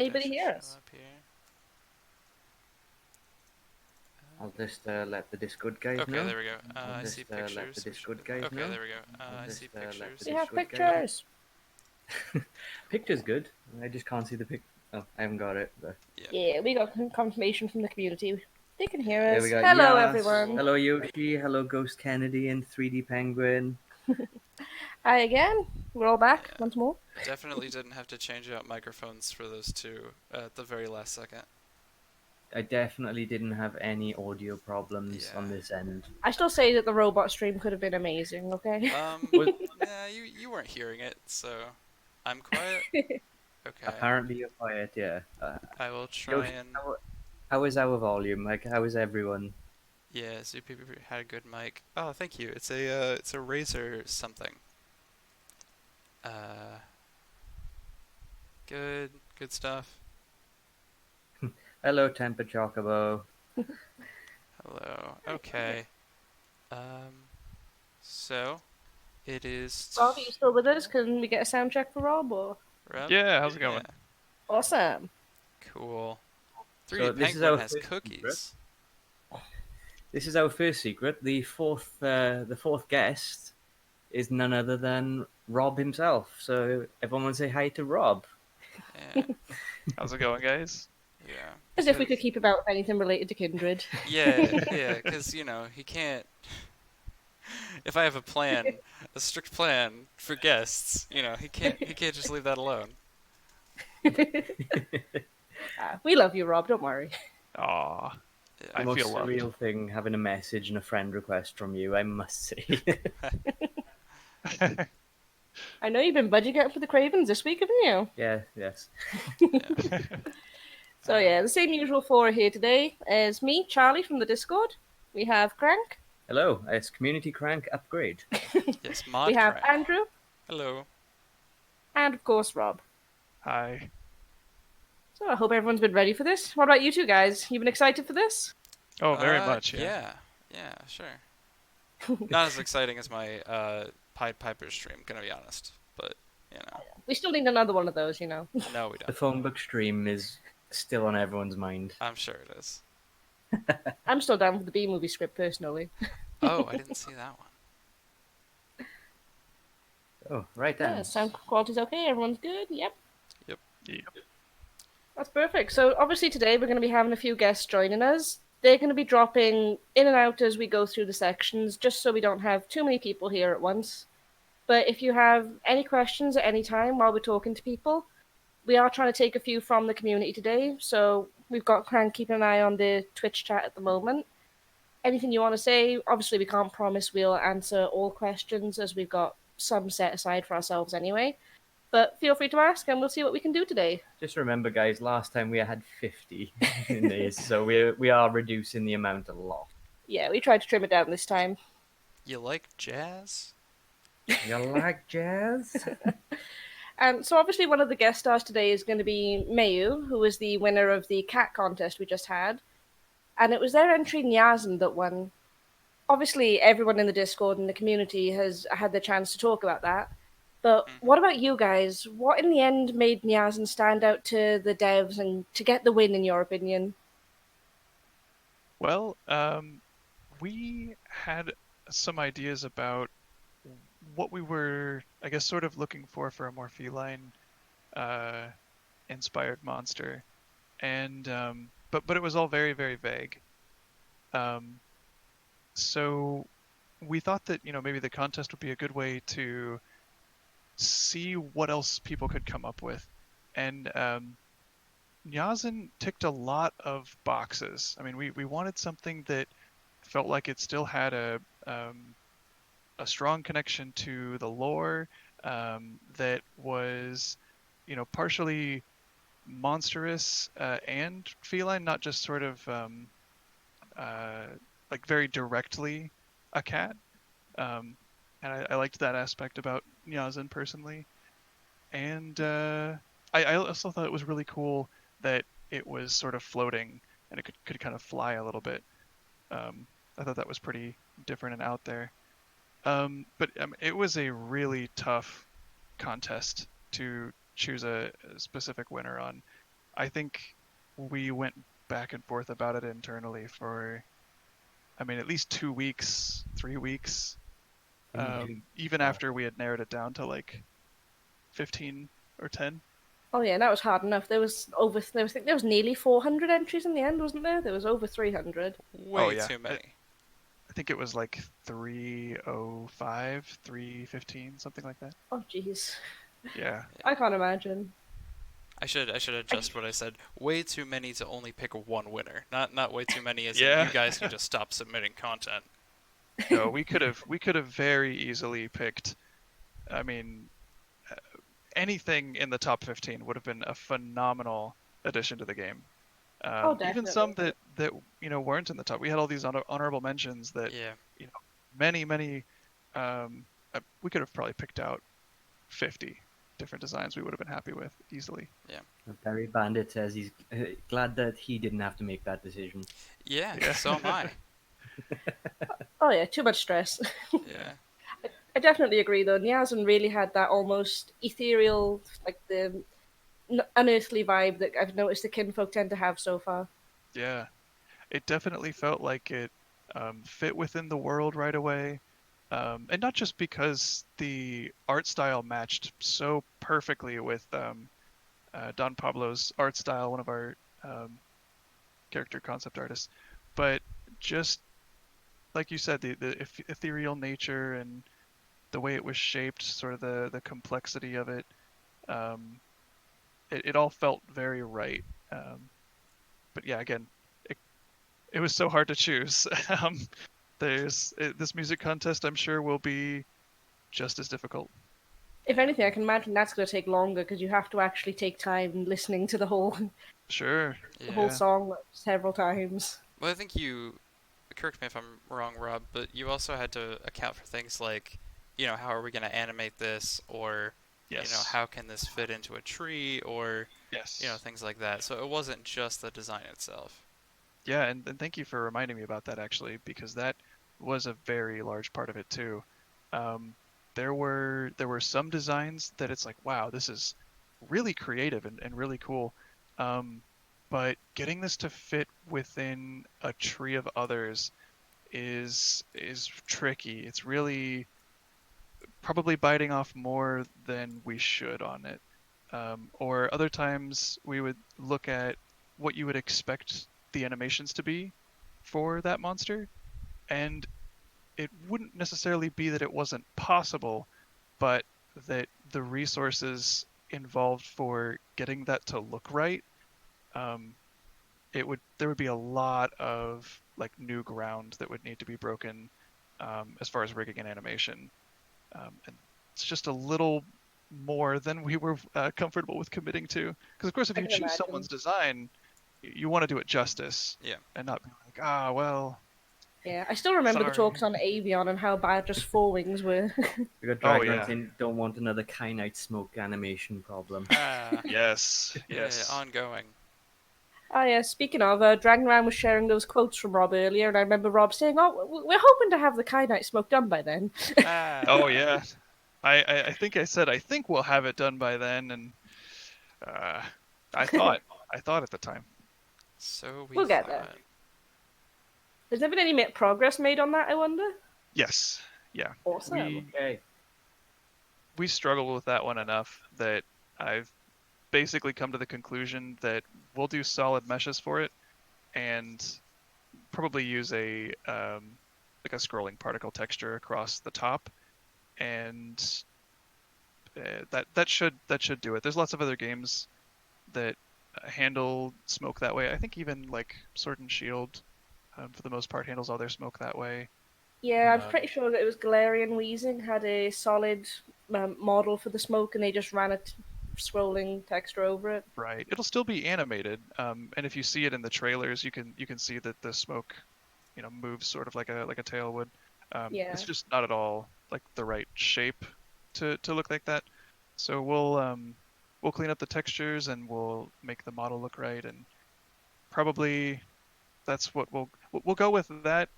Anybody should hear show us? up here. I'll just let the Discord guys Okay, know. there we go. I'll I see just let the pictures. Discord guys Okay, know. there we go. I'll I see just let the pictures. We have Discord guys know. pictures. Picture's good. I just can't see the pic. Oh, I haven't got it. But... Yep. Yeah, we got confirmation from the community. They can hear Yeah. There we us. go. Hello, Yes. everyone. Cool. Hello, Yoshi. Hello, Ghost Kennedy and 3D Penguin. Hi again. We're all back Yeah. once more. Definitely didn't have to change out microphones for those two at the very last second. I definitely didn't have any audio problems on Yeah. this end. I still say that the robot stream could have been amazing, okay? Well, Yeah, you weren't hearing it, so I'm quiet. Okay. apparently you're quiet, yeah. I will try Yoshi, and how is our volume? Like, how is everyone? yeah. ZPP had a good mic. Oh, thank you. It's a Razer something. Uh, good stuff. Hello, Temper Chocobo. Hello. Okay. Um, so it is Rob, are you still with us? Can we get a sound check for Rob? Or... Rob? Yeah, how's it Yeah. going? Awesome. Cool. 3D So this is Penguin our has first secret. cookies. This is our first secret. The fourth guest is none other than Rob himself. So everyone want to say hi to Rob. Yeah. How's it going, guys? Yeah. As if we because- could keep about anything related to Kindred. Yeah, because he can't. If I have a plan, a strict plan for guests, he can't just leave that alone. We love you, Rob. Don't worry. Aw, Yeah. The I most feel loved. surreal thing having a message and a friend request from you, I must say. I know you've been budgeting for the Cravens this week, haven't you? Yeah, yes. Yeah. So yeah, the same usual four are here today is me, Charlie from the Discord. We have Crank. Hello, it's Community Crank Upgrade. Yes, We mod have crank. Andrew. Hello. And of course, Rob. Hi. So I hope everyone's been ready for this. What about you two guys? You been excited for this? Oh, very much, yeah. Yeah. Yeah, sure. Not as exciting as my Pied Piper stream, gonna be honest. But, We still need another one of those, you know. no, we The don't. phone book stream is still on everyone's mind. I'm sure it is. I'm still down for the B movie script personally. Oh, I didn't see that one. Oh, right then. Yeah, sound quality's okay. Everyone's good. Yep. Yep. Yep. That's perfect. So obviously today we're going to be having a few guests joining us. They're going to be dropping in and out as we go through the sections, just so we don't have too many people here at once. But if you have any questions at any time while we're talking to people, we are trying to take a few from the community today. So we've got Crank keeping an eye on the Twitch chat at the moment. Anything you want to say? Obviously, we can't promise we'll answer all questions as we've got some set aside for ourselves anyway. But feel free to ask, and we'll see what we can do today. Just remember, guys, last time we had 50 in these, so we are reducing the amount a lot. Yeah, we tried to trim it down this time. You like jazz? You like jazz? And so obviously one of the guest stars today is going to be Meyuu, who was the winner of the cat contest we just had. And it was their entry Nyazen that won. Obviously everyone in the Discord and the community has had the chance to talk about that. But what about you guys? What in the end made Nyazen stand out to the devs and to get the win in your opinion? Well, we had some ideas about what we were, I guess, sort of looking for a more feline inspired monster. And but it was all very, very vague. So we thought that, maybe the contest would be a good way to see what else people could come up with. And Nyazen ticked a lot of boxes. I mean, we wanted something that felt like it still had a strong connection to the lore, that was, partially monstrous and feline, not just sort of like very directly a cat. And I liked that aspect about Nyazen personally. And I also thought it was really cool that it was sort of floating and it could kind of fly a little bit. I thought that was pretty different and out there. But it was a really tough contest to choose a specific winner on. I think we went back and forth about it internally for, I mean, at least 2 weeks, 3 weeks, even Oh, after we had narrowed it down to like 15 or 10. Oh yeah, that was hard enough. I think there was nearly 400 entries in the end, wasn't there? There was over 300. Oh Way yeah, too I many. think it was like 305, 315, something like that. Oh jeez, Yeah. I can't imagine. I should adjust what I said. Way too many to only pick one winner. Not way too many as in Yeah. you guys need to stop submitting content. No, we could have very easily picked. I mean, uh, anything in the top 15 would have been a phenomenal addition to the game. Oh Even definitely. some that weren't in the top. We had all these honorable mentions that Yeah. many. We could have probably picked out 50 different designs we would have been happy with easily. Barry Bandit says he's glad that he didn't have to make that decision. Yeah, Yeah. so am I. Oh yeah, too much stress. Yeah. I definitely agree though. Nyazen really had that almost ethereal, like the unearthly vibe that I've noticed the kinfolk tend to have so far. Yeah. It definitely felt like it fit within the world right away. And not just because the art style matched so perfectly with Don Pablo's art style, one of our um, character concept artists, but just like you said, the ethereal nature and the way it was shaped, sort of the complexity of it, um, it all felt very right. But yeah, again, it, it was so hard to choose. This music contest, I'm sure, will be just as difficult. If anything, I can imagine that's going to take longer because you have to actually take time listening to the whole Sure. the whole Yeah. Yeah. song several times. Well, I think you correct me if I'm wrong, Rob, but you also had to account for things like, how are we going to animate this, or, Yes. how can this fit into a tree, or, Yes. things like that. So it wasn't just the design itself. Yeah, and thank you for reminding me about that actually, because that was a very large part of it too. Um, there were some designs that it's like, wow, this is really creative and really cool. Um, but getting this to fit within a tree of others is tricky. It's really probably biting off more than we should on it. Or other times we would look at what you would expect the animations to be for that monster, and it wouldn't necessarily be that it wasn't possible, but that the resources involved for getting that to look right, um, there would be a lot of like new ground that would need to be broken as far as rigging and animation. And it's just a little more than we were comfortable with committing to. Because of course, if I you can choose imagine. someone's design, you want to do it justice Yeah. and not be like, ah, well, Yeah, I still remember the sorry. talks on Avion and how bad just four wings were. We got Oh Dragonite yeah, saying don't want another kyanite smoke animation problem. Ah, yes, yeah, yes. ongoing. Oh yeah, speaking of, Dragonran was sharing those quotes from Rob earlier, and I remember Rob saying, "Oh, we're hoping to have the Kyanite smoke done by then." Oh Ah, yeah. I think I said I think we'll have it done by then, and uh, I thought I thought at the time. so we We'll get there. thought. Has there been any progress made on that? I wonder. Yes, yeah. Awesome. We Okay. we struggled with that one enough that I've basically come to the conclusion that we'll do solid meshes for it and probably use a like a scrolling particle texture across the top, and that should do it. There's lots of other games that handle smoke that way. I think even like Sword and Shield, for the most part, handles all their smoke that way. Yeah, I'm Um, pretty sure that it was Galarian Wheezing had a solid model for the smoke, and they just ran a scrolling texture over it. right. It'll still be animated, and if you see it in the trailers, you can see that the smoke, moves sort of like a tail would. It's Yeah. just not at all like the right shape to look like that. So we'll clean up the textures and we'll make the model look right, and probably that's what we'll go with that.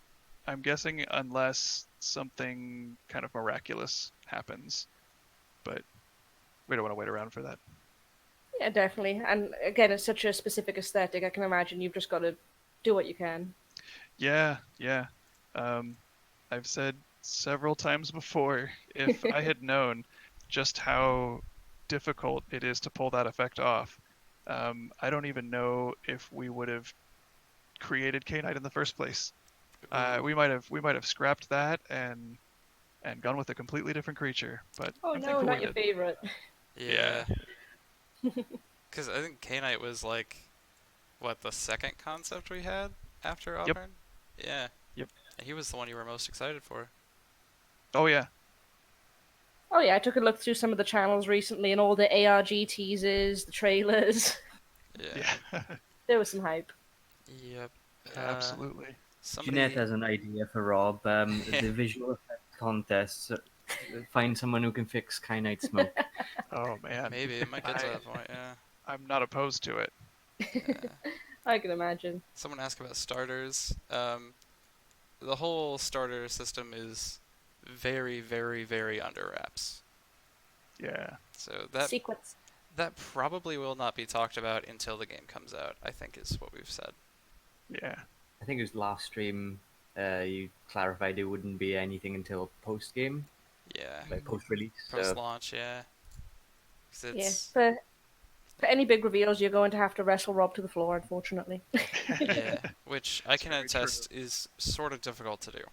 I'm guessing unless something kind of miraculous happens, but we don't want to wait around for that. Yeah, definitely. And again, it's such a specific aesthetic. I can imagine you've just got to do what you can. Yeah, yeah. Um, I've said several times before, if I had known just how difficult it is to pull that effect off, I don't even know if we would have created K-Knight in the first place. Ooh, We might have scrapped that and gone with a completely different creature, but Oh I'm no, thankful we not your did. favorite. yeah. Yeah. Because I think K-Knight was like, what, the second concept we had after Yep. Auburn? Yeah. Yep. And he was the one you were most excited for. Oh yeah. Oh yeah, I took a look through some of the channels recently and all the ARG teasers, the trailers. Yeah. Yeah. There was some hype. Yep. Absolutely. Jeanette Somebody. has an idea for Rob. The visual effects contest. Find someone who can fix Kyanite smoke. Oh man. Maybe it might get to I that point. Yeah. I'm not opposed to it. Yeah. I can imagine. Someone asked about starters. The whole starter system is very, very, very under wraps. Yeah. So Sequence. that probably will not be talked about until the game comes out, I think is what we've said. Yeah. I think it was last stream. You clarified it wouldn't be anything until post game, Yeah. like post release. Post So launch, yeah. 'Cause Yeah. it's For any big reveals, you're going to have to wrestle Rob to the floor, unfortunately. yeah, which I It's can very true. attest is sort of difficult to do.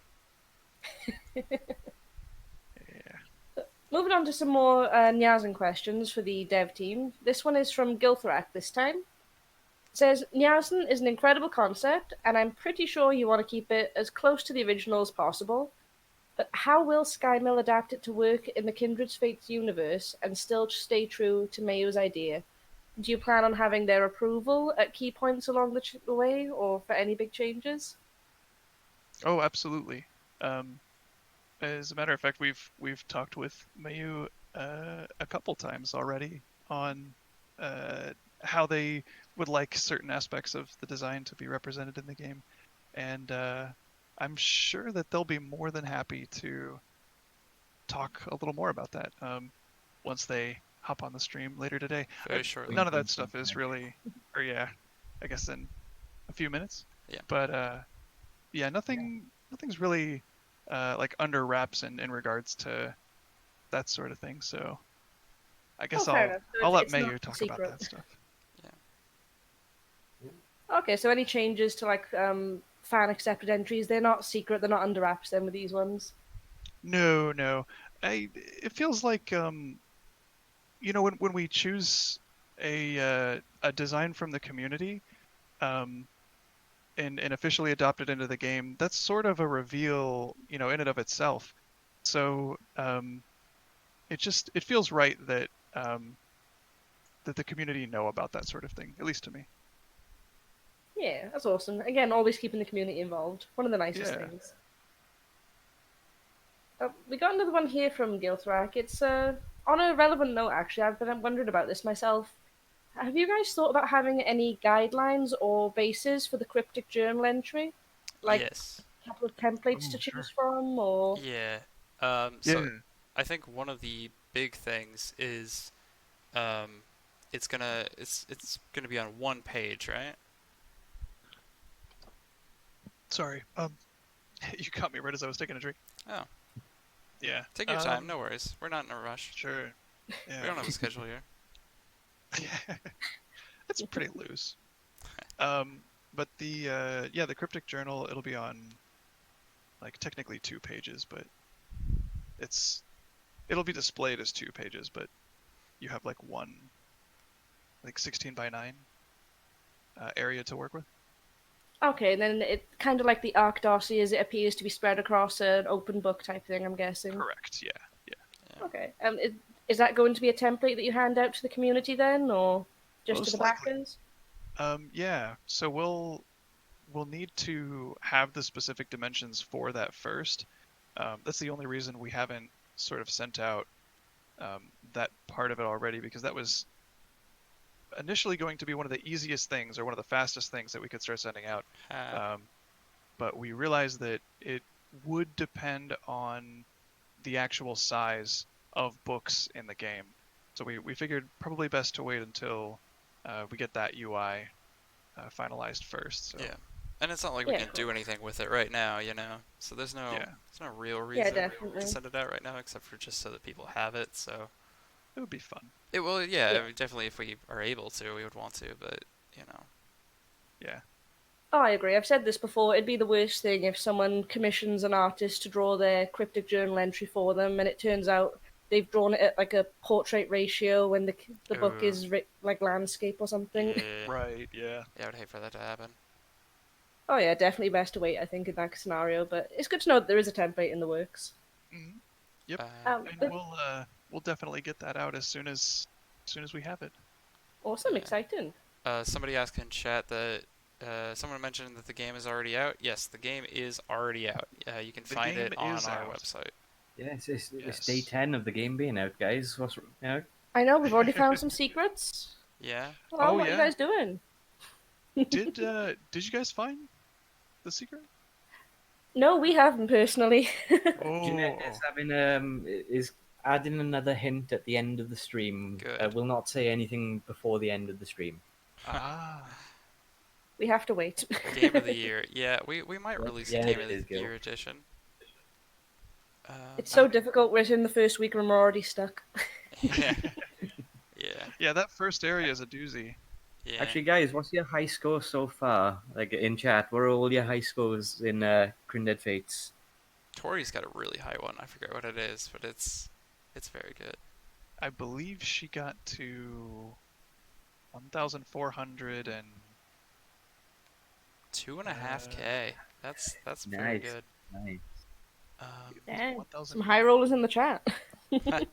Yeah. Moving on to some more Nyazen questions for the dev team. This one is from Gilthrak this time. It says, Nyazen is an incredible concept, and I'm pretty sure you want to keep it as close to the original as possible. But how will Skymill adapt it to work in the Kindred's Fates universe and still stay true to Meyu's idea? Do you plan on having their approval at key points along the way, or for any big changes? Oh, absolutely. Um, as a matter of fact, we've talked with Mayu a couple times already on uh, how they would like certain aspects of the design to be represented in the game, and I'm sure that they'll be more than happy to talk a little more about that once they hop on the stream later today. Very shortly. None of that stuff is really, or yeah, I guess in a few minutes. Yeah. But yeah, nothing's really like under wraps in regards to that sort of thing. So I Oh, guess fair I'll enough. So I'll let it's not Mayu a talk about secret. that stuff. Okay, so any changes to like fan accepted entries, they're not secret, they're not under wraps then with these ones. No, no. It feels like when we choose a design from the community um and officially adopt it into the game, that's sort of a reveal, in and of itself. So it feels right that the community know about that sort of thing, at least to me. Yeah, that's awesome. Again, always keeping the community involved. One of the nicest Yeah. things. We got another one here from Gilthrak. It's on a relevant note, actually. I've been wondering about this myself. Have you guys thought about having any guidelines or bases for the cryptic journal entry? Like Yes. a couple of templates Oh, to sure. choose from, or. Yeah. So Yeah. I think one of the big things is um, it's gonna be on one page, right? Sorry. You caught me right as I was taking a drink. Oh, Yeah. take your time. No worries. We're not in a rush. Sure. We Yeah. don't have a schedule here. It's pretty loose. But the cryptic journal, it'll be on like technically 2 pages, but it'll be displayed as 2 pages, but you have like one like 16 by 9 area to work with. Okay, and then it kind of like the Arc dossier as it appears to be spread across an open book type thing, I'm guessing. Correct. Yeah. Yeah. Yeah. Okay. Is that going to be a template that you hand out to the community then, or just to Most the likely. backers? Yeah. So we'll need to have the specific dimensions for that first. That's the only reason we haven't sort of sent out that part of it already, because that was initially going to be one of the easiest things or one of the fastest things that we could start sending out. But we realized that it would depend on the actual size of books in the game. So we figured probably best to wait until we get that UI finalized first. So Yeah. And it's not like we Yeah, can do anything with it right now, you know. So there's yeah, no real yeah, reason to definitely. send it out right now except for just so that people have it. So it would be fun. it will, yeah, Yeah. I mean, definitely if we are able to, we would want to, but you know. Yeah. Oh, I agree. I've said this before. It'd be the worst thing if someone commissions an artist to draw their cryptic journal entry for them, and it turns out they've drawn it at like a portrait ratio when the book Ooh, is like landscape or something. yeah. Right. Yeah. Yeah, I would hate for that to happen. Oh yeah, definitely best to wait. I think in that scenario, but it's good to know that there is a template in the works. Hmm. Yep. And But we'll definitely get that out as soon as we have it. awesome, Yeah. exciting. Somebody asked in chat that someone mentioned that the game is already out. Yes, the game is already out. You can The find game it on is our out. website. Yeah, it's Yes. day 10 of the game being out, guys. What's I know we've already found some secrets. Yeah. Well, Oh, what are you yeah. guys doing? Did you guys find the secret? No, we haven't personally. Oh. Jeanette is having is adding another hint at the end of the stream. Good. Will not say anything before the end of the stream. Ah. We have to wait. Game of the year. Yeah, we might Yeah, release yeah, a Game it of is, the Gil. Year edition. It's so difficult. We're in the first week and we're already stuck. Yeah. Yeah. Yeah, that first area is a doozy. Yeah. Actually, guys, what's your high score so far? Like in chat, what are all your high scores in Kindred Fates? Tori's got a really high one. I forget what it is, but it's very good. I believe she got to 1,400 and 2.5K. That's very Nice. good. Nice. Dang. 1,000. Some high rollers in the chat.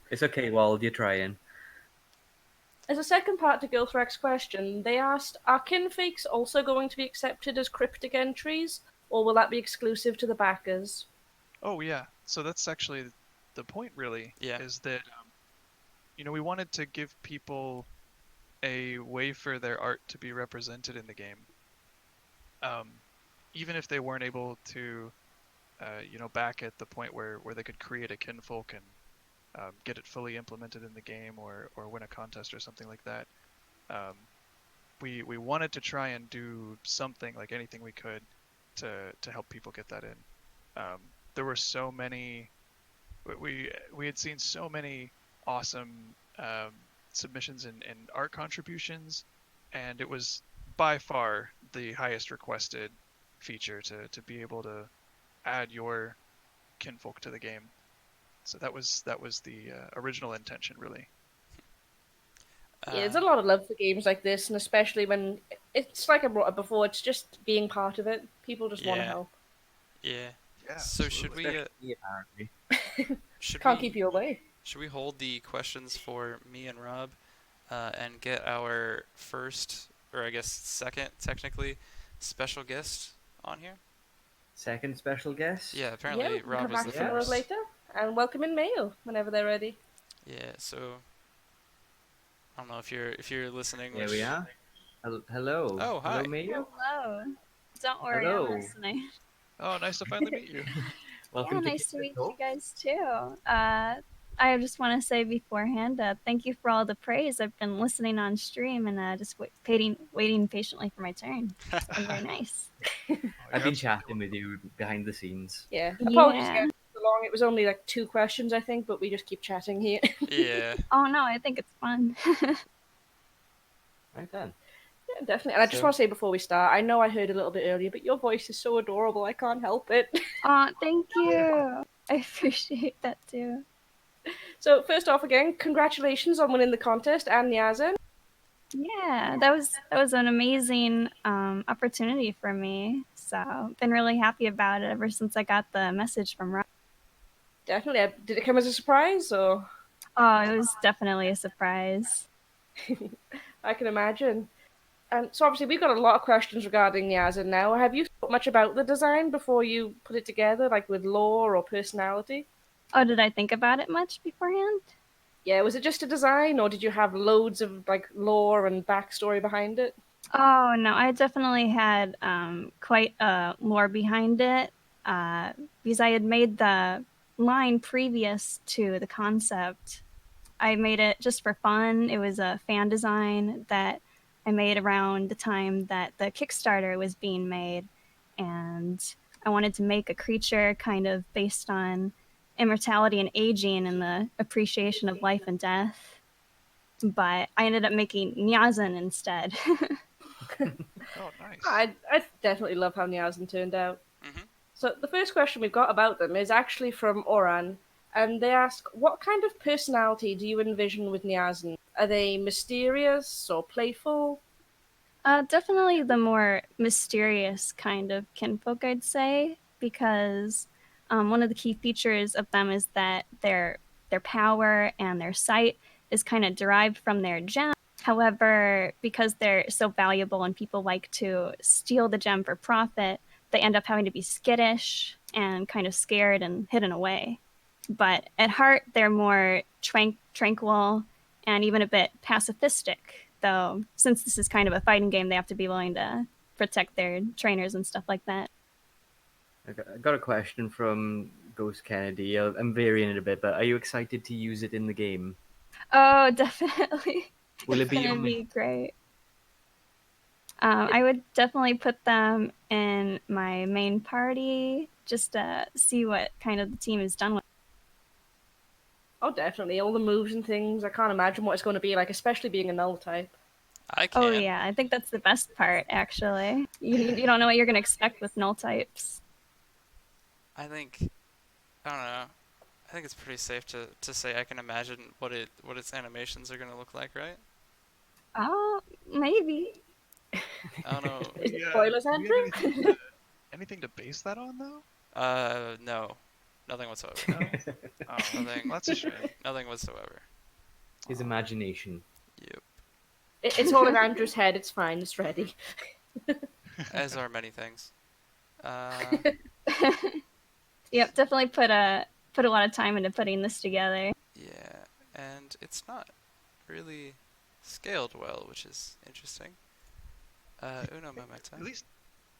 It's okay, Wald, you're trying. As a second part to Gilthrax's question, they asked, are kinfakes also going to be accepted as cryptic entries, or will that be exclusive to the backers? Oh yeah, so that's actually the point, really. Yeah. Is that we wanted to give people a way for their art to be represented in the game, even if they weren't able to, back at the point where they could create a kinfolk and get it fully implemented in the game or win a contest or something like that. We wanted to try and do something, like anything we could, to help people get that in. There were so many. We had seen so many awesome submissions and art contributions, and it was by far the highest requested feature to be able to add your kinfolk to the game. So that was the original intention, really. Yeah, there's a lot of love for games like this, and especially when it's like I brought up before, it's just being part of it. People just want to Yeah. help. Yeah. Yeah. So should we Especially, apparently. Can't keep you away. Should we hold the questions for me and Rob, and get our first, or I guess second, technically, special guest on here? Second special guest? Yeah, Yeah, apparently we can Rob come was back the for those first. later, and welcome in Meyuu whenever they're ready. Yeah. So I don't know if you're listening. Here which... we are. Hello. Oh, hi. Hello, Meyuu. Hello. Don't worry, Hello. I'm listening. Oh, nice to finally meet you. Welcome Yeah, nice to Kindred meet you Talk. guys too. I just want to say beforehand, thank you for all the praise. I've been listening on stream and just waiting patiently for my turn. It's been very nice. I've been chatting with you behind the scenes. Yeah. Apologies Yeah. again for so long. It was only like 2 questions, I think, but we just keep chatting here. Yeah. Oh no, I think it's fun. Right then. Yeah, definitely. And I just So- want to say before we start, I know I heard a little bit earlier, but your voice is so adorable. I can't help it. Oh, thank you. I appreciate that too. So first off, again, congratulations on winning the contest and Nyazen. Yeah, that was an amazing opportunity for me. So been really happy about it ever since I got the message from Rob. Definitely. Did it come as a surprise, or? Oh, it was definitely a surprise. I can imagine. And so obviously we've got a lot of questions regarding Nyazen now. Have you thought much about the design before you put it together, like with lore or personality? Oh, did I think about it much beforehand? Yeah, was it just a design, or did you have loads of like lore and backstory behind it? Oh no, I definitely had quite a lore behind it because I had made the line previous to the concept I made it just for fun. It was a fan design that I made around the time that the Kickstarter was being made. And I wanted to make a creature kind of based on immortality and aging and the appreciation of life and death. But I ended up making Nyazen instead. Oh, nice. I definitely love how Nyazen turned out. Hmm. So the first question we've got about them is actually from Oran, and they ask, what kind of personality do you envision with Nyazen? Are they mysterious or playful? Definitely the more mysterious kind of kinfolk, I'd say, because one of the key features of them is that their power and their sight is kind of derived from their gem. However, because they're so valuable and people like to steal the gem for profit, they end up having to be skittish and kind of scared and hidden away. But at heart, they're more tranquil and even a bit pacifistic. Though, since this is kind of a fighting game, they have to be willing to protect their trainers and stuff like that. I got a question from Ghost Kennedy. I'm varying it a bit, but are you excited to use it in the game? Oh, definitely. Will it It's be gonna your be great. I would definitely put them in my main party just to see what kind of the team is done with. Oh, definitely. All the moves and things. I can't imagine what it's going to be like, especially being a null type. I Oh can. yeah, I think that's the best part. Actually, you don't know what you're gonna expect with null types. I think. I don't know. I think it's pretty safe to say I can imagine what its animations are gonna look like, right? Oh, maybe. I don't know. Is it Yeah, spoilers, do we have Andrew? anything to base that on, though? No, nothing whatsoever. No? Oh, Nothing. that's a shame. Nothing whatsoever. His imagination. Yep. It's all in Andrew's head. It's fine. It's ready. As are many things. Uh, Yep, definitely put a lot of time into putting this together. yeah, and it's not really scaled well, which is interesting. Uno momento. At least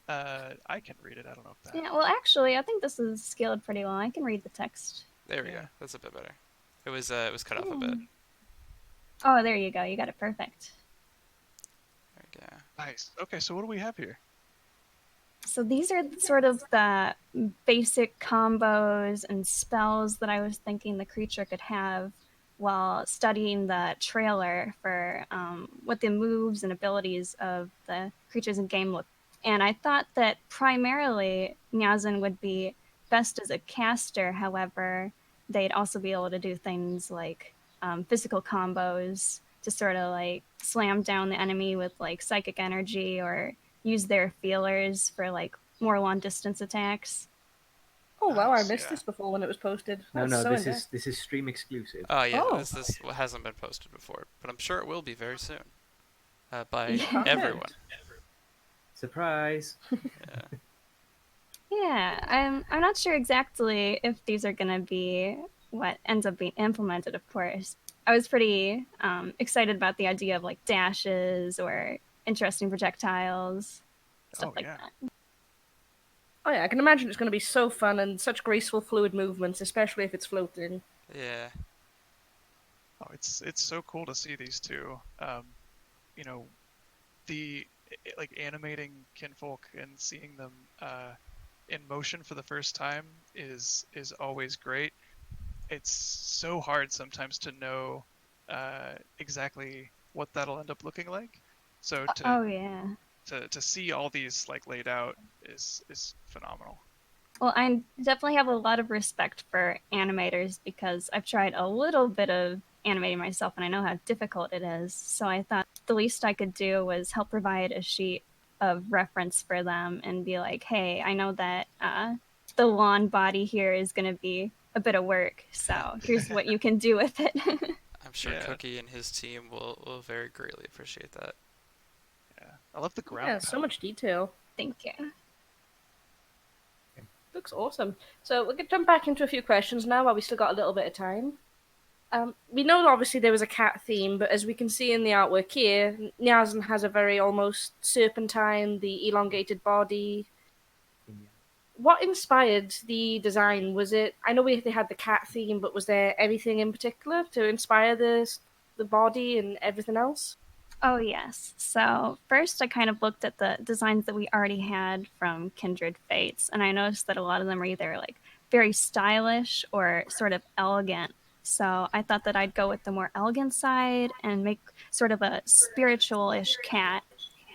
I can read it. I don't know if that. Yeah, well, actually, I think this is scaled pretty well. I can read the text. There we go. Yeah. That's a bit better. It was cut off a bit. Oh, there you go. You got it perfect. There we go. Nice. Okay, so what do we have here? So these are sort of the basic combos and spells that I was thinking the creature could have while studying the trailer for what the moves and abilities of the creatures in game look. And I thought that primarily Nyazen would be best as a caster. However, they'd also be able to do things like physical combos to sort of like slam down the enemy with like psychic energy or use their feelers for like more long distance attacks. Oh wow, I Nice, missed yeah. this before when it was posted. No, That's no, so this in-depth. is stream exclusive. Oh yeah, Oh. this hasn't been posted before, but I'm sure it will be very soon. By Yeah. everyone. Surprise! Yeah. Yeah, I'm not sure exactly if these are gonna be what ends up being implemented. Of course, I was pretty excited about the idea of like dashes or interesting projectiles, stuff Oh, like yeah. that. Oh yeah, I can imagine it's going to be so fun and such graceful, fluid movements, especially if it's floating. Yeah. Oh, it's so cool to see these two. You know, like animating kinfolk and seeing them in motion for the first time is always great. It's so hard sometimes to know exactly what that'll end up looking like. So Oh yeah. to see all these like laid out is phenomenal. Well, I definitely have a lot of respect for animators because I've tried a little bit of animating myself and I know how difficult it is. So I thought the least I could do was help provide a sheet of reference for them and be like, hey, I know that the lawn body here is going to be a bit of work. So here's what you can do with it. I'm sure Yeah. Cookie and his team will very greatly appreciate that. Yeah, I love the ground. Yeah, so much detail. Thank you. Looks awesome. So we can jump back into a few questions now while we still got a little bit of time. We know obviously there was a cat theme, but as we can see in the artwork here, Nyazen has a very almost serpentine, the elongated body. what inspired the design? Was it? I know they had the cat theme, but was there anything in particular to inspire the body and everything else? Oh, yes. So, first, I kind of looked at the designs that we already had from Kindred Fates, and I noticed that a lot of them are either like very stylish or sort of elegant. So, I thought that I'd go with the more elegant side and make sort of a spiritual ish cat.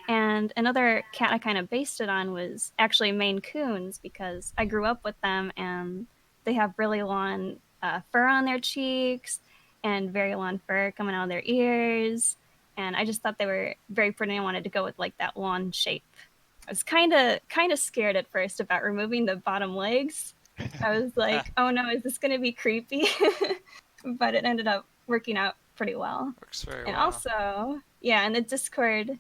And another cat I kind of based it on was actually Maine Coons because I grew up with them and they have really long fur on their cheeks and very long fur coming out of their ears. And I just thought they were very pretty. I wanted to go with like that long shape. I was kind of scared at first about removing the bottom legs. I was like, oh no, is this going to be creepy? But it ended up working out pretty well. Works very And well. also, yeah, in the Discord,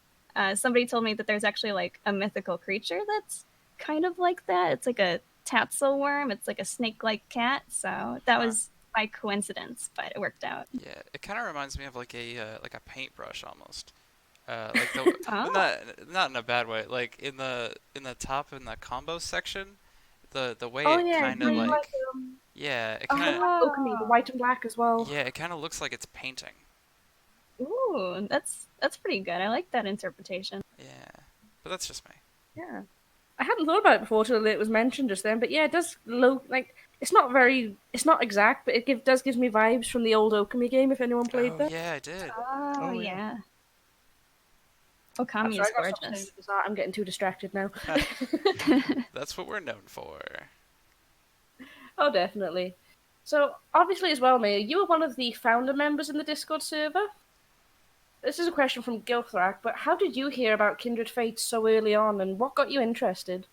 somebody told me that there's actually like a mythical creature that's kind of like that. It's like a tassel worm. It's like a snake-like cat. So that was by coincidence, but it worked out. Yeah, it kind of reminds me of like a paintbrush almost. Like the Oh. not in a bad way. Like in the top in the combo section, the way Oh it yeah, kind of kind of like like yeah, it oh, kind of Okami, the white and black as well. yeah, it kind of looks like it's painting. Ooh, that's pretty good. I like that interpretation. Yeah, but that's just me. Yeah. I hadn't thought about it before till it was mentioned just then, but yeah, it does look like it's not exact, but does give me vibes from the old Okami game. If anyone played Oh that, yeah, I did. Oh, Oh, yeah. yeah. I'm Okami sorry, is I got something gorgeous. to the start. I'm getting too distracted now. That's what we're known for. Oh, definitely. So obviously, as well, Maya, you were one of the founder members in the Discord server. This is a question from Gilthrak, but how did you hear about Kindred Fates so early on, and what got you interested?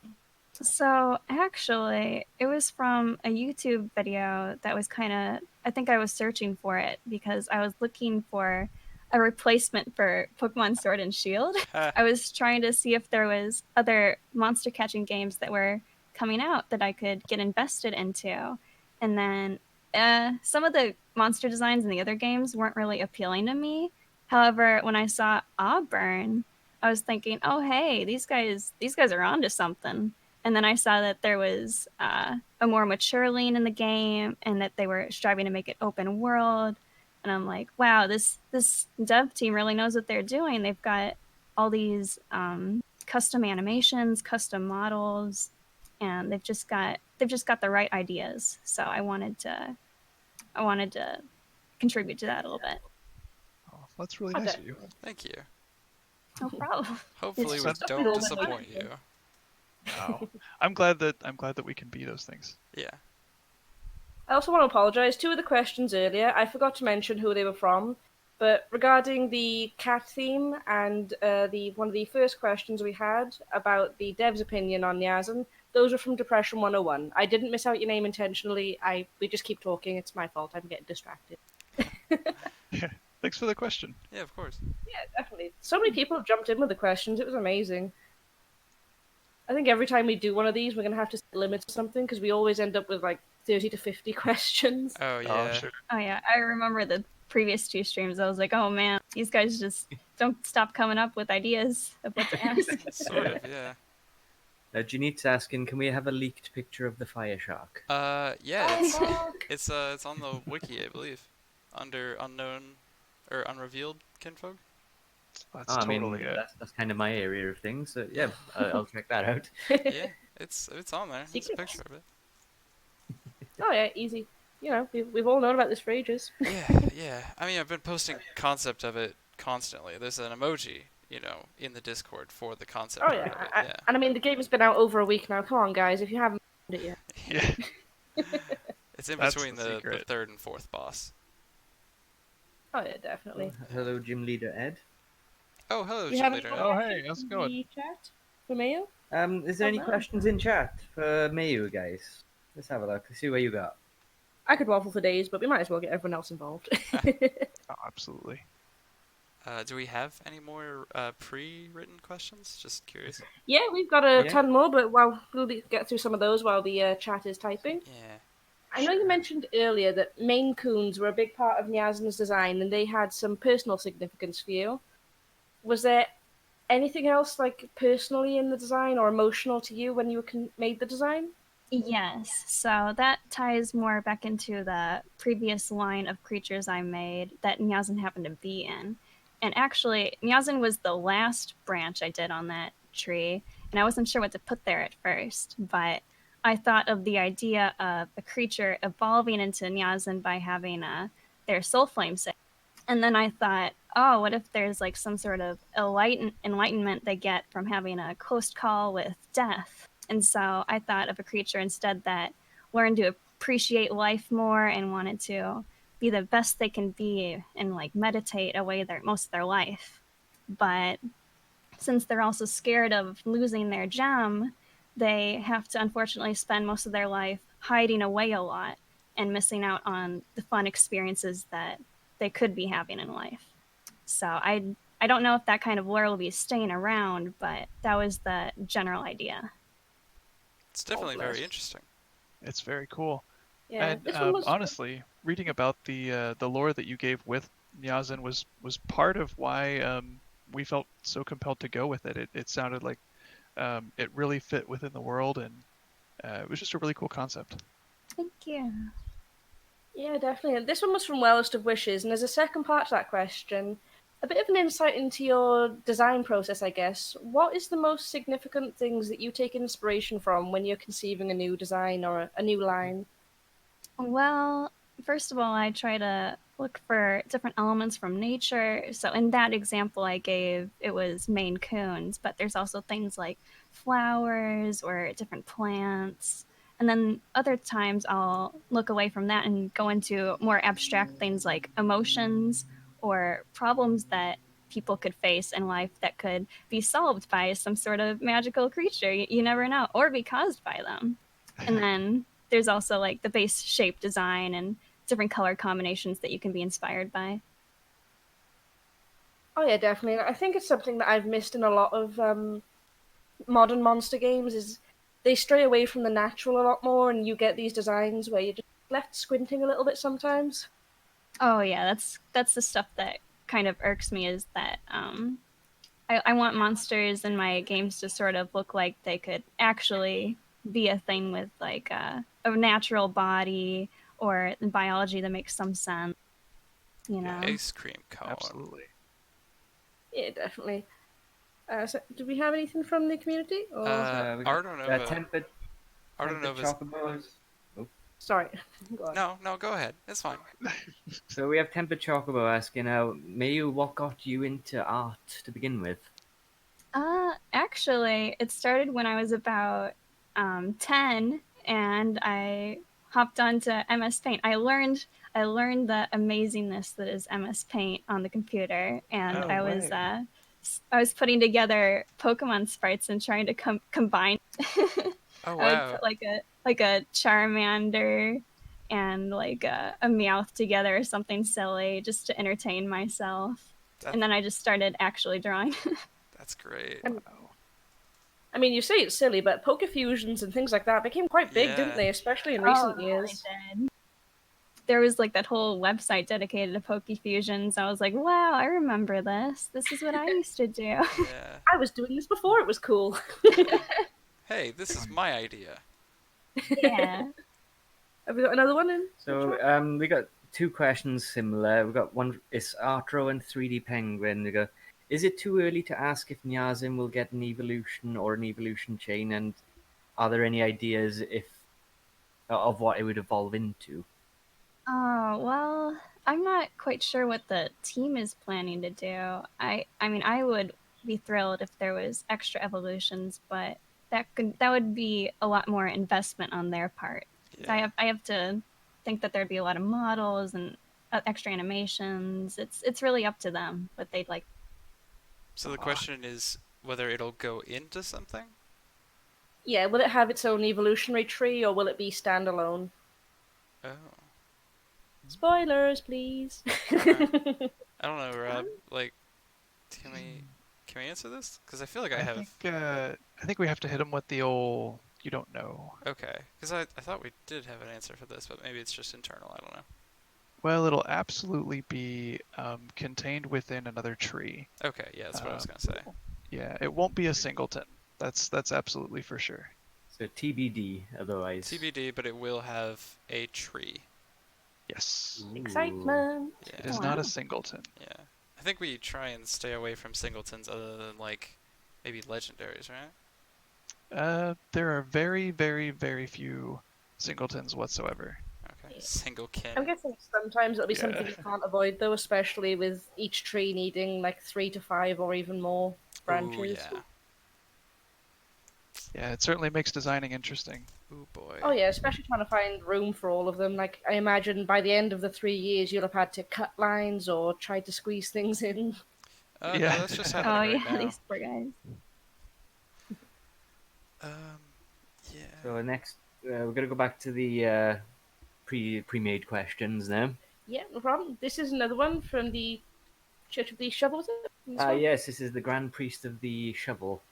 So actually, it was from a YouTube video that was kind of, I think I was searching for it because I was looking for a replacement for Pokemon Sword and Shield. I was trying to see if there was other monster catching games that were coming out that I could get invested into. And then some of the monster designs in the other games weren't really appealing to me. However, when I saw Auburn, I was thinking, "Oh, hey, these guys are onto something." And then I saw that there was a more mature lean in the game, and that they were striving to make it open world. And I'm like, wow, this dev team really knows what they're doing. They've got all these custom animations, custom models, and they've just got the right ideas. So I wanted to contribute to that a little bit. Oh, that's really I nice bet. of you. Thank you. No problem. Hopefully It's we just- don't disappoint you. Wow. I'm glad that we can be those things. Yeah. I also want to apologise. Two of the questions earlier, I forgot to mention who they were from. But regarding the cat theme and the one of the first questions we had about the dev's opinion on Nyazen, those are from Depression 101. I didn't miss out your name intentionally. We just keep talking. It's my fault. I'm getting distracted. Yeah. Thanks for the question. Yeah, of course. Yeah, definitely. So many people have jumped in with the questions. It was amazing. I think every time we do one of these, we're going to have to set limits or something because we always end up with like 30 to 50 questions. Oh Oh, yeah. sure. Oh yeah, I remember the previous two streams. I was like, oh man, these guys just don't stop coming up with ideas of what to ask. Sort of, yeah. Janit's asking, can we have a leaked picture of the fire shark? Yeah, Oh, it's on the wiki, I believe, under unknown or unrevealed kinfolk. That's I mean, totally it. that's kind of my area of things. So yeah, I'll check that out. Yeah, it's on there. It's a Secrets. picture of it. Oh yeah, easy. You know, we've all known about this for ages. Yeah. I mean, I've been posting concept of it constantly. There's an emoji, in the Discord for the concept Oh art yeah, of it. Yeah. and I mean the game's been out over a week now. Come on, guys, if you haven't found it yet. Yeah. It's in That's between the the secret. third and fourth boss. Oh yeah, definitely. Hello, Gym Leader Ed. Oh, hello, You Gym have Leader. any Oh, questions hey, how's it in going? the chat for Meyuu? Is there Oh, any no. questions in chat for Meyuu, guys? Let's have a look. Let's see what you got. I could waffle for days, but we might as well get everyone else involved. Oh, absolutely. Do we have any more pre-written questions? Just curious. Yeah, we've got a Yeah. ton more, but we'll get through some of those while the chat is typing. Yeah. I know you mentioned earlier that Maine Coons were a big part of Nyazen's design, and they had some personal significance for you. Was there anything else, like personally in the design or emotional to you when you made the design? Yes, so that ties more back into the previous line of creatures I made that Nyazen happened to be in. And actually, Nyazen was the last branch I did on that tree, and I wasn't sure what to put there at first, but I thought of the idea of a creature evolving into Nyazen by having their soul flame say. And then I thought, oh, what if there's like some sort of enlightenment they get from having a close call with death? And so I thought of a creature instead that learned to appreciate life more and wanted to be the best they can be and like meditate away most of their life. But since they're also scared of losing their gem, they have to unfortunately spend most of their life hiding away a lot and missing out on the fun experiences that they could be having in life. So I don't know if that kind of lore will be staying around, but that was the general idea. It's definitely bless. very interesting. It's very cool. Yeah, And this one was honestly, reading about the lore that you gave with Nyazen was part of why we felt so compelled to go with it. It sounded like it really fit within the world, and it was just a really cool concept. Thank you. Yeah, definitely. And this one was from Wellest of Wishes, and there's a second part to that question. A bit of an insight into your design process, I guess. What is the most significant things that you take inspiration from when you're conceiving a new design or a new line? Well, first of all, I try to look for different elements from nature. So in that example I gave, it was Maine Coons, but there's also things like flowers or different plants. And then other times I'll look away from that and go into more abstract things like emotions or problems that people could face in life that could be solved by some sort of magical creature. You never know, or be caused by them. And then there's also like the base shape design and different color combinations that you can be inspired by. Oh yeah, definitely. I think it's something that I've missed in a lot of modern monster games is they stray away from the natural a lot more, and you get these designs where you're just left squinting a little bit sometimes. Oh yeah, that's the stuff that kind of irks me is that I want monsters in my games to sort of look like they could actually be a thing with like a natural body or biology that makes some sense, you know. Ice cream cone. Absolutely. Yeah, definitely. So do we have anything from the community? Or We got Ardenova. tempered Ardenova's. chocobos. Oh. sorry, go on. No, go ahead. It's fine. So we have tempered chocobo asking, Meyuu, what got you into art to begin with? Actually, it started when I was about 10, and I hopped onto MS Paint. I learned the amazingness that is MS Paint on the computer, and No way. I was putting together Pokemon sprites and trying to combine. Oh I would wow. put like a Charmander and like a Meowth together or something silly just to entertain myself. That, And then I just started actually drawing. that's great. And I mean, you say it's silly, but Poke Fusions and things like that became quite big, didn't Yeah. they? Especially in Oh, recent they years. did. There was like that whole website dedicated to Poke Fusions. I was like, wow, I remember this. This is what I used to do. Yeah. I was doing this before it was cool. Hey, this is my idea. Yeah. Have we got another one in? So we got two questions similar. We got one. It's Artro and 3D Penguin. We go. Is it too early to ask if Nyazen will get an evolution or an evolution chain, and are there any ideas if of what it would evolve into? Oh, well, I'm not quite sure what the team is planning to do. I mean, I would be thrilled if there was extra evolutions, but that would be a lot more investment on their part. So Yeah. I have to think that there'd be a lot of models and extra animations. It's really up to them what they'd like. So the question is whether it'll go into something? Yeah, will it have its own evolutionary tree or will it be standalone? Oh. Spoilers, please. I don't know, Rob. Like, can we answer this? Because I feel like I have. I think we have to hit him with the old "you don't know." Okay. Because I thought we did have an answer for this, but maybe it's just internal. I don't know. Well, it'll absolutely be contained within another tree. Okay. Yeah, that's what I was gonna say. Yeah, it won't be a singleton. That's absolutely for sure. So TBD, otherwise. TBD, but it will have a tree. Yes. Ooh. Excitement. It Yeah, is not Wow. a singleton. yeah. I think we try and stay away from singletons other than like maybe legendaries, right? There are very, very, very few singletons whatsoever. Okay. Yeah. Single kin. I'm guessing sometimes it'll be Yeah. something you can't avoid, though, especially with each tree needing like 3 to 5 or even more Ooh, branches. yeah. Yeah, it certainly makes designing interesting. Ooh, boy. Oh yeah, especially trying to find room for all of them. Like I imagine by the end of the 3 years, you'll have had to cut lines or try to squeeze things in. Oh, Yeah. no, that's just Oh happening right yeah, now. these poor guys. Um, yeah. So next, we're gonna go back to the pre-made questions now. Yeah, no problem. This is another one from the Church of the Shovel. Is it? This one? Yes, this is the Grand Priest of the Shovel.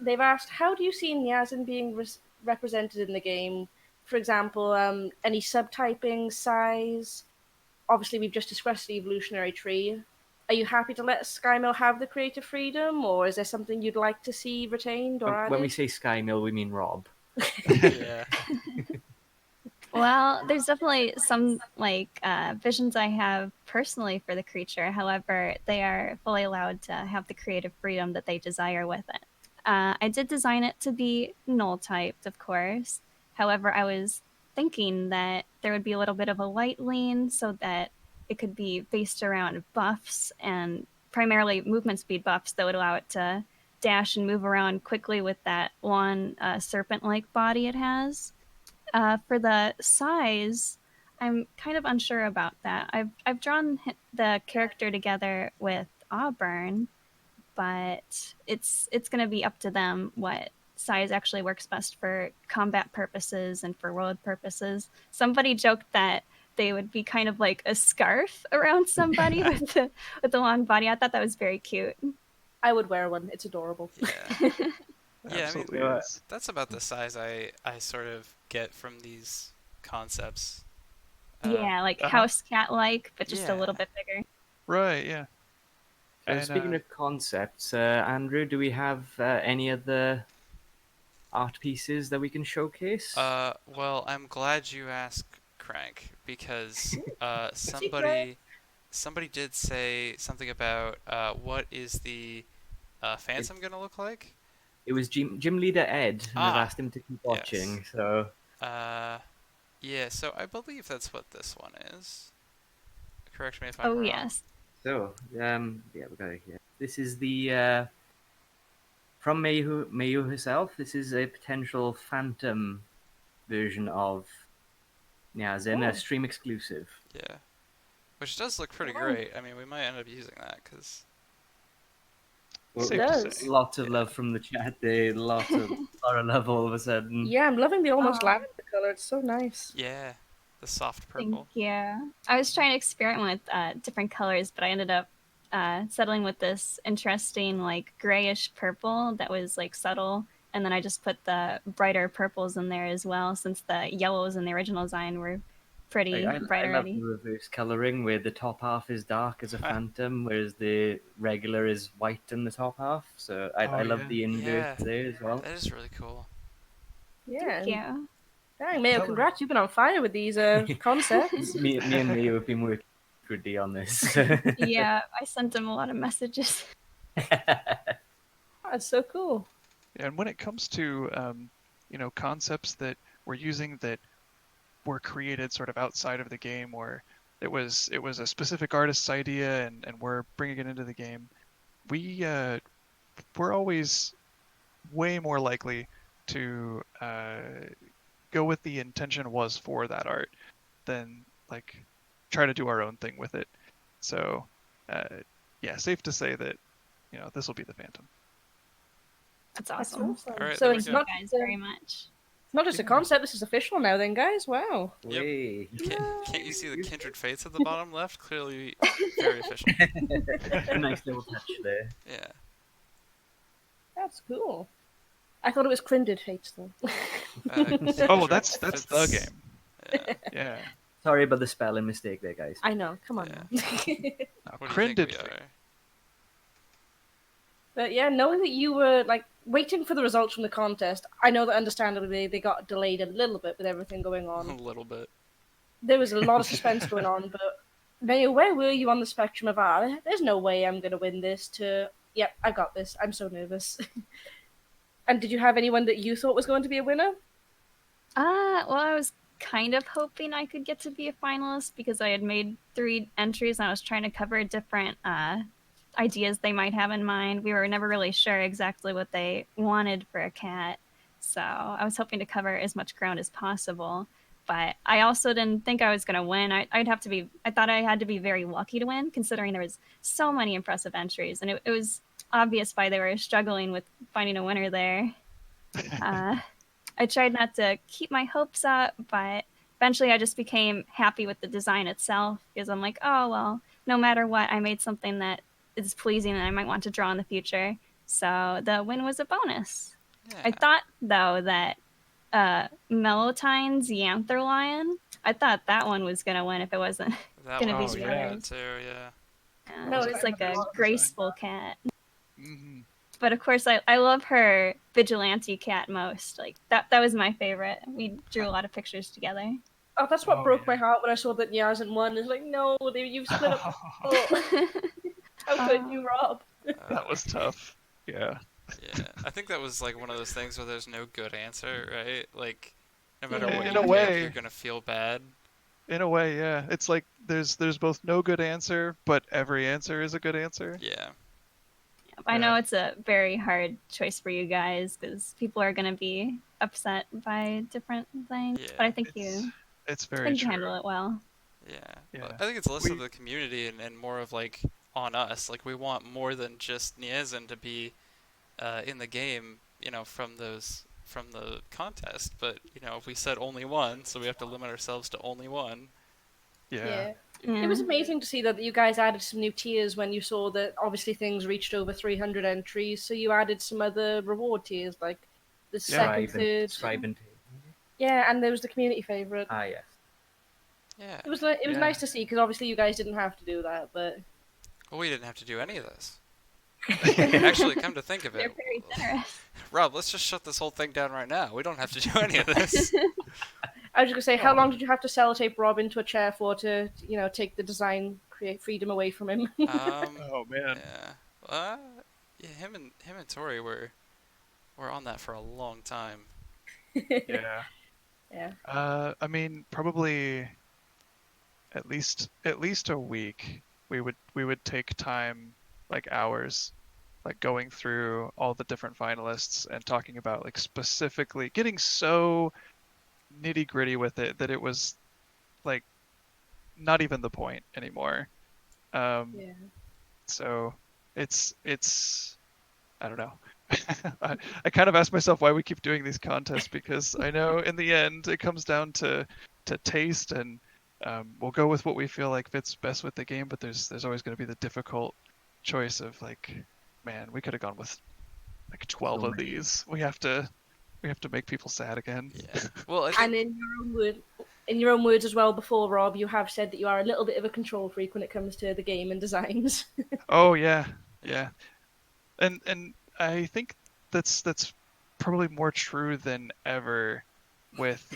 They've asked, how do you see Nyazen being represented in the game? For example, any subtyping, size? Obviously, we've just discussed the evolutionary tree. Are you happy to let SkyMill have the creative freedom, or is there something you'd like to see retained or When we added? say Sky Mill, we mean Rob. Yeah. Well, there's definitely some visions I have personally for the creature. However, they are fully allowed to have the creative freedom that they desire with it. I did design it to be null typed, of course. However, I was thinking that there would be a little bit of a light lean so that it could be based around buffs and primarily movement speed buffs that would allow it to dash and move around quickly with that long serpent like body it has. For the size, I'm kind of unsure about that. I've drawn the character together with Auburn, but it's going to be up to them what size actually works best for combat purposes and for world purposes. Somebody joked that they would be kind of like a scarf around somebody with the long body. I thought that was very cute. I would wear one. It's adorable. Yeah. Yeah, I mean, Absolutely Uh, is. that's about the size I sort of get from these concepts. Yeah, like Uh-huh. house cat like, but just a Yeah. little bit bigger. Right, yeah. And, Speaking of concepts, Andrew, do we have any other art pieces that we can showcase? Well, I'm glad you asked, Crank, because Secret. somebody did say something about what is the Phantom gonna look like? It was gym leader Ed, and I've Ah, asked him to keep yes. watching. So Yeah, so I believe that's what this one is. Correct me if I'm Oh wrong. yes. yeah, we got it here. This is the from Meyuu herself. This is a potential Phantom version of Nyazen, Oh. a stream exclusive. Yeah. Which does look pretty Wow. great. I mean, we might end up using that because Well, safe It to does. say. lots of Yeah. love from the chat there. Lot of love all of a sudden. Yeah, I'm loving the almost Aw. lavender color. It's so nice. yeah, the soft Thank purple. you. I was trying to experiment with different colors, but I ended up settling with this interesting, like grayish purple that was like subtle, and then I just put the brighter purples in there as well, since the yellows in the original design were pretty bright I love already. the reverse coloring where the top half is dark as a Huh. Phantom, whereas the regular is white in the top half. So I Oh, love yeah. the invert Yeah. there as well. That is really cool. Yeah. Thank you. Dang, Mayo, Color. congrats. You've been on fire with these concepts. me and Mio have been working secretly on this. Yeah, I sent him a lot of messages. That's so cool. And when it comes to concepts that we're using that were created sort of outside of the game, or it was a specific artist's idea and we're bringing it into the game, we're always way more likely to go with the intention was for that art than like try to do our own thing with it. So yeah, safe to say that this will be the Phantom. That's That's awesome. awesome. All right, So there we it's go. not, Thank you guys very much. it's not just a Yeah. concept, this is official now then, guys. Wow. Yep. Way. Can't you see the Kindred Fates at the bottom left? Clearly very official. A nice little touch there. Yeah. That's cool. I thought it was Kindred Fates, though. Oh, Kindred that's the Fates. game. Yeah. Yeah. Sorry about the spelling mistake there, guys. I know, come on Yeah. now. Now, What do you think we Kindred are? But yeah, knowing that you were like waiting for the results from the contest, I know that understandably they got delayed a little bit with everything going A on. little bit. There was a lot of suspense going on, but Meyuu, where were you on the spectrum of there's no way I'm gonna win this to yep, I got this. I'm so nervous. And did you have anyone that you thought was going to be a winner? Well, I was kind of hoping I could get to be a finalist because I had made 3 entries and I was trying to cover different ideas they might have in mind. We were never really sure exactly what they wanted for a cat, so I was hoping to cover as much ground as possible. But I also didn't think I was going to win. I'd have to be. I thought I had to be very lucky to win, considering there was so many impressive entries, and it was obvious why they were struggling with finding a winner there. Uh, I tried not to keep my hopes up, but eventually I just became happy with the design itself because I'm like, oh, well, no matter what, I made something that is pleasing and I might want to draw in the future. So the win was a bonus. I Yeah. thought, though, that Melotine's Yanther Lion, I thought that one was going to win if it wasn't That going to one be was Oh, the pretty yeah. good others. too, yeah. No, It's I like a remember graceful cat. Mm-hmm. But of course, I love her vigilante cat most. Like that was my favorite. We drew a lot of pictures together. Oh, that's what Oh, broke my yeah. heart when I saw that Nyazen won. It's like, no, you've split up. Oh, how could you, Rob? That was tough. Yeah. Yeah. I think that was like one of those things where there's no good answer, right? Like, no matter Yeah. what In you a pick, you're way, gonna feel bad. yeah. It's like there's both no good answer, but every answer is a good answer. Yeah. I Yeah. know it's a very hard choice for you guys because people are gonna be upset by different things. But Yeah. I think It's I very think you true. handle it well. Yeah. Well, Yeah. I think it's less of We the community and more of like on us. Like we want more than just Nyazen to be in the game, from the contest. But if we said only one, so we have to limit ourselves to only one. yeah. Yeah. It Yeah. was amazing to see that you guys added some new tiers when you saw that obviously things reached over 300 entries, so you added some other reward tiers like the Yeah. second, third. Scribe and Yeah, and there was the community favorite. yes. Yeah. It was Yeah. nice to see because obviously you guys didn't have to do that, but Well, we didn't have to do any of this. They're Actually, come to think of it, very generous. Rob, let's just shut this whole thing down right now. We don't have to do any of this. I was just gonna say, how Oh. long did you have to sellotape Rob into a chair for to, take the design create freedom away from him? Oh man. Yeah. Yeah, him and Tori were on that for a long time. Yeah. Yeah. I mean, probably at least a week. We would take time, like hours, like going through all the different finalists and talking about like specifically getting so nitty gritty with it that it was like not even the point anymore. Yeah. So it's I don't know. I kind of ask myself why we keep doing these contests because I know in the end it comes down to taste and we'll go with what we feel like fits best with the game, but there's always going to be the difficult choice of like, man, we could have gone with like 12 So of many. these. We have to make people sad again. Yeah. Well, I And think in your own words as well, before Rob, you have said that you are a little bit of a control freak when it comes to the game and designs. Oh yeah, yeah, and I think that's probably more true than ever with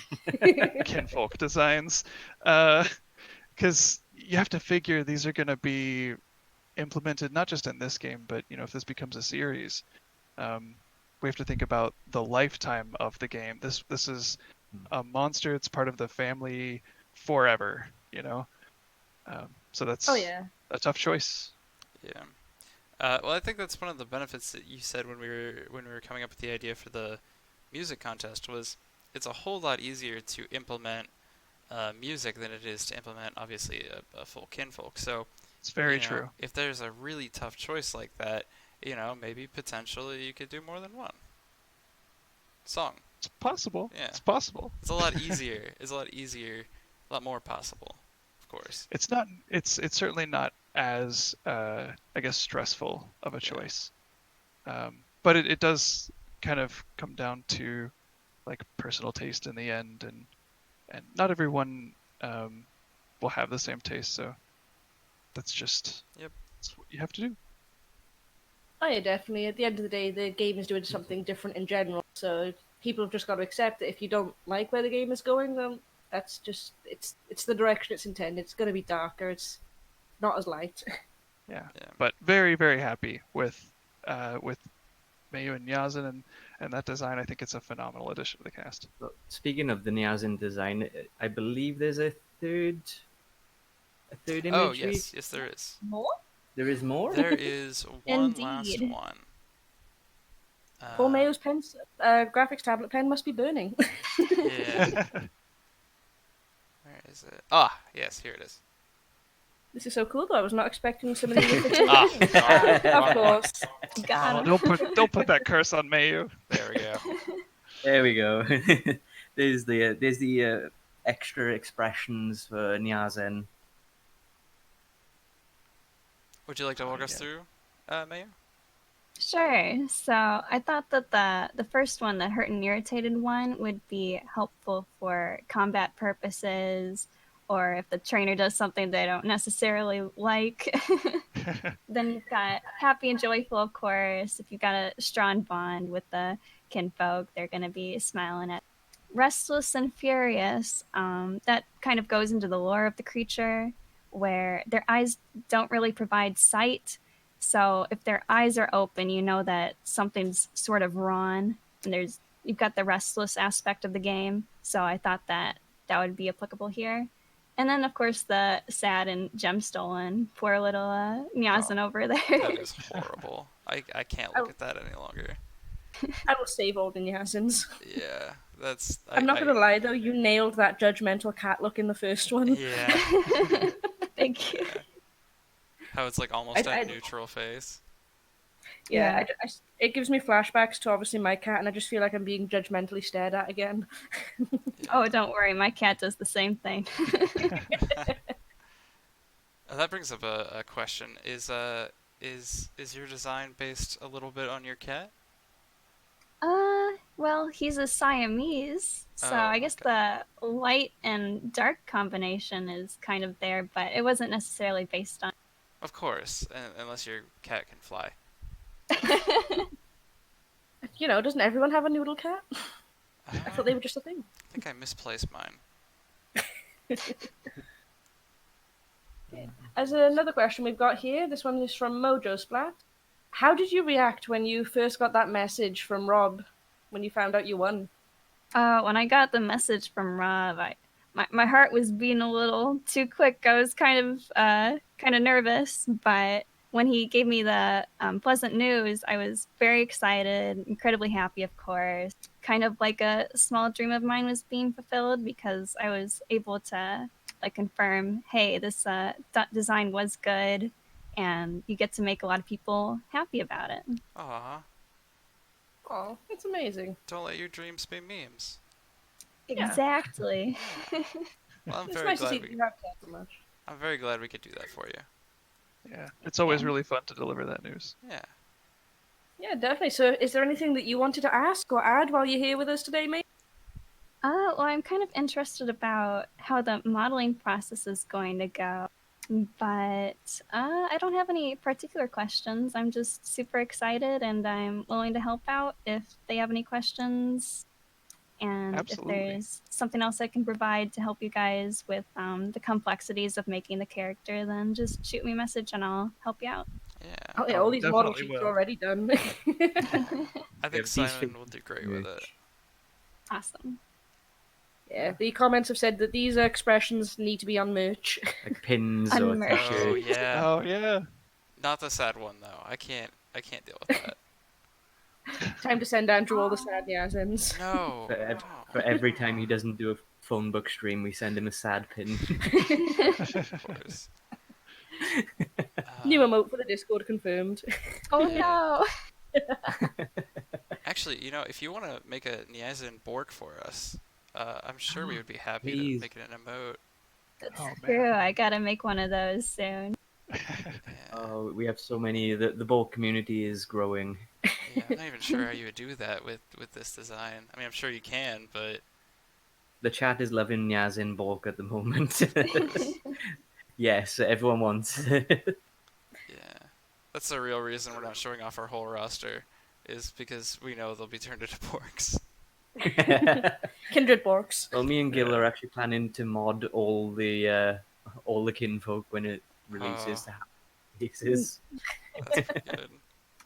kinfolk designs, because you have to figure these are going to be implemented not just in this game, but if this becomes a series, um, we have to think about the lifetime of the game. This is a monster. It's part of the family forever. So that's Oh yeah. a tough choice. yeah. Well, I think that's one of the benefits that you said when we were coming up with the idea for the music contest was it's a whole lot easier to implement music than it is to implement obviously a full kinfolk. So It's very true. if there's a really tough choice like that, maybe potentially you could do more than one song. It's possible. Yeah. It's possible. It's a lot easier. It's a lot easier, a lot more possible, of course. It's not. It's certainly not as I guess stressful of a Yeah. choice. But it does kind of come down to like personal taste in the end, and not everyone will have the same taste. So that's just Yep. that's what you have to do. Oh yeah, definitely. At the end of the day, the game is doing something different in general, so people have just got to accept that if you don't like where the game is going, then that's just it's the direction it's intended. It's going to be darker. It's not as light. Yeah, Yeah. but very very happy with Meyuu and Nyazen and that design. I think it's a phenomenal addition to the cast. Well, speaking of the Nyazen design, I believe there's a third Oh, image. yes, there is. More? There is more. There is one last Indeed. one. Poor Uh, Mayo's graphics tablet pen must be burning. yeah. Where is it? Ah, yes, here it is. This is so cool, though. I was not expecting some of these. Ah, Of course. Got him. Don't put that curse on Meyuu. there we go. There we go. there's the extra expressions for Nyazen. Would you like to walk Oh, us yeah. through, Mayu? Sure. So I thought that the first one, the hurt and irritated one, would be helpful for combat purposes, or if the trainer does something they don't necessarily like. Then you've got happy and joyful, of course. If you've got a strong bond with the kinfolk, they're going to be smiling at. Restless and furious, that kind of goes into the lore of the creature, where their eyes don't really provide sight. So if their eyes are open, you know that something's sort of wrong, and you've got the restless aspect of the game. So I thought that would be applicable here. And then, of course, the sad and gem stolen. Poor little Nyazen over there. That is horrible. I can't look Oh. at that any longer. I will save all the Nyazens. Yeah, that's. I'm not going to lie, though. You nailed that judgmental cat look in the first one. Yeah, Thank you. yeah. How it's like almost I- a neutral face. Yeah, it gives me flashbacks to obviously my cat, and I just feel like I'm being judgmentally stared at again. Oh, don't worry. My cat does the same thing. That brings up a question. Is your design based a little bit on your cat? Well, he's a Siamese, so Oh, I guess okay. the light and dark combination is kind of there, but it wasn't necessarily based on. Of course, unless your cat can fly. You know, doesn't everyone have a noodle cat? I I thought they were just a thing. think I misplaced mine. As another question we've got here, this one is from Mojo Splat. How did you react when you first got that message from Rob when you found out you won? When I got the message from Rob, my heart was beating a little too quick. I was kind of nervous, but when he gave me the pleasant news, I was very excited, incredibly happy, of course. Kind of like a small dream of mine was being fulfilled because I was able to confirm, hey, this design was good, and you get to make a lot of people happy about it. Aw, Oh, that's amazing. don't let your dreams be memes. Yeah. Exactly. Well, It's nice to see that you have cared so much. I'm very glad we could do that for you. Yeah, it's always Yeah. really fun to deliver that news. Yeah. Yeah, definitely. So, is there anything that you wanted to ask or add while you're here with us today, mate? Well, I'm kind of interested about how the modeling process is going to go, but I don't have any particular questions. I'm just super excited, and I'm willing to help out if they have any questions. And Absolutely. if there's something else I can provide to help you guys with the complexities of making the character, then just shoot me a message and I'll help you out. Yeah. Oh yeah, Oh, all these model definitely sheets will. are already done. I think If these Simon will do great with it. Awesome. Yeah, the comments have said that these expressions need to be on merch. Like pins On or merch. Oh t-shirts. yeah. Oh yeah. Not the sad one though. I can't deal with that. Time to send Andrew all the sad Yazens. No. For every time he doesn't do a phone book stream, we send him a sad pin. Of course. New emote for the Discord confirmed. Oh Yeah. no! Actually, if you want to make a Nyazen Borg for us, I'm sure we would be happy to Please. make it an emote. That's Oh, man. true. I gotta make one of those soon. Yeah. Oh, we have so many. The bulk community is growing. Yeah, I'm not even sure how you would do that with this design. I mean, I'm sure you can, but The chat is loving Nyazen bulk at the moment. Yes, everyone wants. yeah. That's the real reason we're not showing off our whole roster, is because we know they'll be turned into porks. Kindred Borks. Well, me and Gil Yeah. are actually planning to mod all the kinfolk when it releases Oh. to have faces. That's pretty good.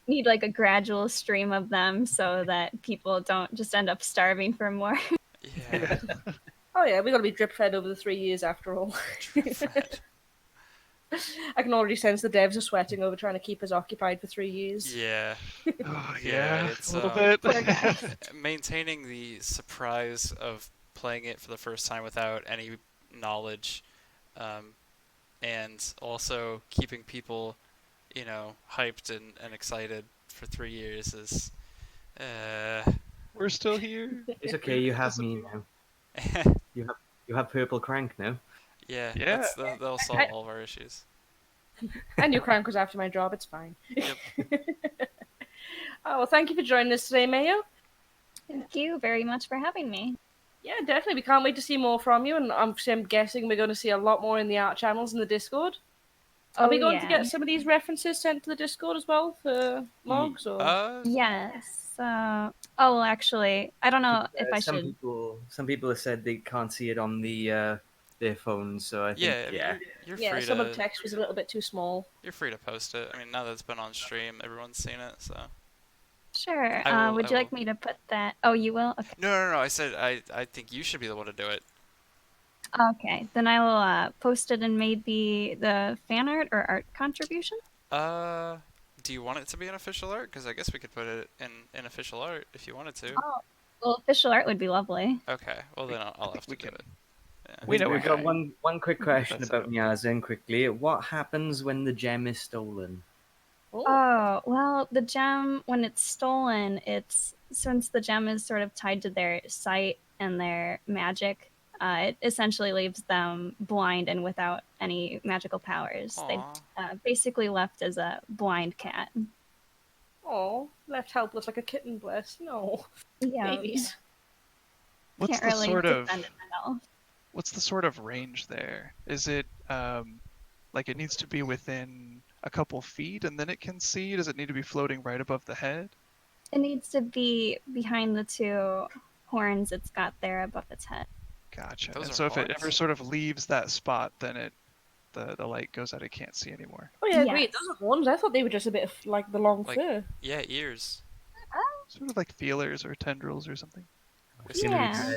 Need like a gradual stream of them so that people don't just end up starving for more. Yeah, Oh yeah, we got to be drip fed over the 3 years after all. drip fed. I can already sense the devs are sweating over trying to keep us occupied for 3 years. Yeah, Oh, yeah, yeah, it's a little Poor bit. guys. maintaining the surprise of playing it for the first time without any knowledge, and also keeping people, hyped and excited for 3 years is, We're still here. It's okay. You have me now. You have purple crank now. yeah, Yeah. that'll solve all of our issues. I knew Crank was after my job, it's fine. Yep. Oh, well, thank you for joining us today, Meyuu. Thank you very much for having me. Yeah, definitely. We can't wait to see more from you, and I'm guessing we're going to see a lot more in the art channels and the Discord. Are we going to get some of these references sent to the Discord as well for Mogs? Or Yes. Oh, well, actually, I don't know if I some should. some people have said they can't see it on the their phones, so I think Yeah, I mean, you're yeah, free some of to the text was a little bit too small. you're free to post it. I mean, now that it's been on stream, everyone's seen it, so. Sure. I Would you like will. me to put that? Oh, you will? Okay. No. I said I think you should be the one to do it. Okay. Then I will post it in maybe the fan art or art contribution. Do you want it to be an official art? Because I guess we could put it in official art if you wanted to. Oh, well, official art would be lovely. Okay, well then I'll have to We do can- it. Yeah. We know we've a got guy. one quick question That's about it. Nyazen quickly. What happens when the gem is stolen? Oh, well, the gem, when it's stolen, it's since the gem is sort of tied to their sight and their magic, it essentially leaves them blind and without any magical powers. They Aw. basically left as a blind cat. Oh, left helpless like a kitten, bless. No, Yeah, babies. What's can't the really sort of defend itself. what's the sort of range there? Is it like it needs to be within a couple feet and then it can see? Does it need to be floating right above the head? It needs to be behind the two horns it's got there above its head. Gotcha. Those And are so if it ever horns? sort of leaves that spot, then the light goes out. It can't see anymore. Oh yeah, Yes. great. Those are horns. I thought they were just a bit of like the long Like- fur. Yeah, ears. Sort of like feelers or tendrils or something. Yeah.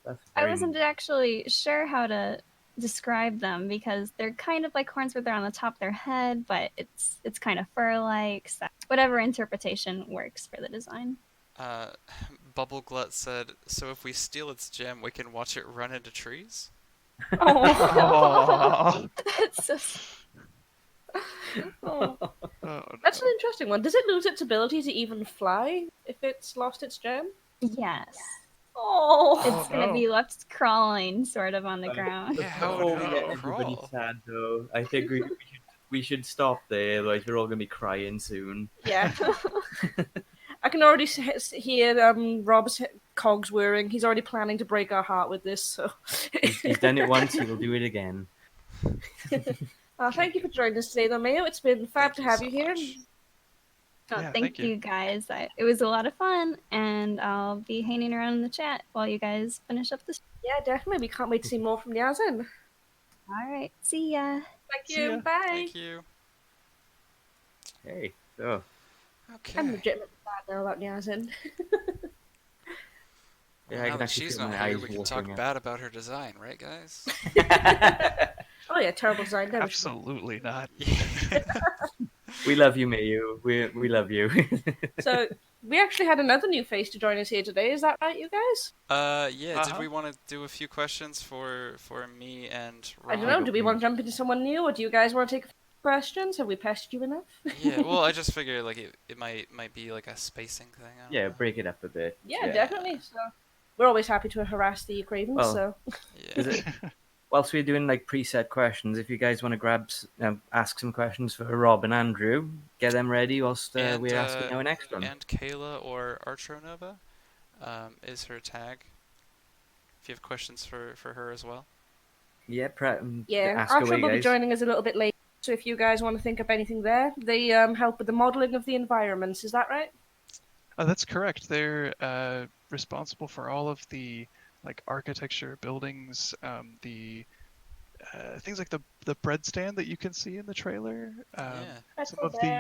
That's I very- wasn't actually sure how to describe them because they're kind of like horns where they're on the top of their head, but it's kind of fur-like. So whatever interpretation works for the design. Bubble Glut said, "So if we steal its gem, we can watch it run into trees." Oh. Oh, That's so Oh. no. That's an interesting one. Does it lose its ability to even fly if it's lost its gem? yes. Oh. It's gonna no. be left crawling sort of on the ground. Yeah, how Before would we it get everybody crawl? sad though, I think we should stop there. Otherwise, we're all gonna be crying soon. Yeah. I can already hear Rob's cogs whirring. He's already planning to break our heart with this. So. He's done it once. He will do it again. Thank you for joining us today, though, Meyuu. It's been fab Thank to you have so you here. much. Oh, Yeah, thank you guys. It was a lot of fun, and I'll be hanging around in the chat while you guys finish up this. Yeah, definitely. We can't wait to see more from Nyazen. All right, see ya. Thank See you. ya. Bye. Thank you. Hey, so Okay. I'm legitimately sad now about Nyazen. yeah, Well, I now can that actually she's feel not my here, eyes we can talk watering bad about her design, right, guys? Oh yeah, terrible design. Never should- Absolutely not. We love you, Mayu. We love you. So we actually had another new face to join us here today. Is that right, you guys? Yeah. Did Uh-huh. we want to do a few questions for me and Rob? I don't know. Do we want to jump into someone new, or do you guys want to take a few questions? Have we pestered you enough? Yeah. Well, I just figured like it might be like a spacing thing. I don't Yeah, know. break it up a bit. Yeah, definitely. So we're always happy to harass the Cravens. Well, So Yeah. Is it, whilst we're doing like preset questions, if you guys want to ask some questions for Rob and Andrew, get them ready whilst And, we're asking our next one. And Kayla or Artronova is her tag. If you have questions for her as well. Yeah, yeah, ask Archer away, will be guys. joining us a little bit later. So if you guys want to think up anything there, they help with the modeling of the environments. Is that right? That's correct. They're responsible for all of the like architecture, buildings, the things like the bread stand that you can see in the trailer. Yeah. Some of the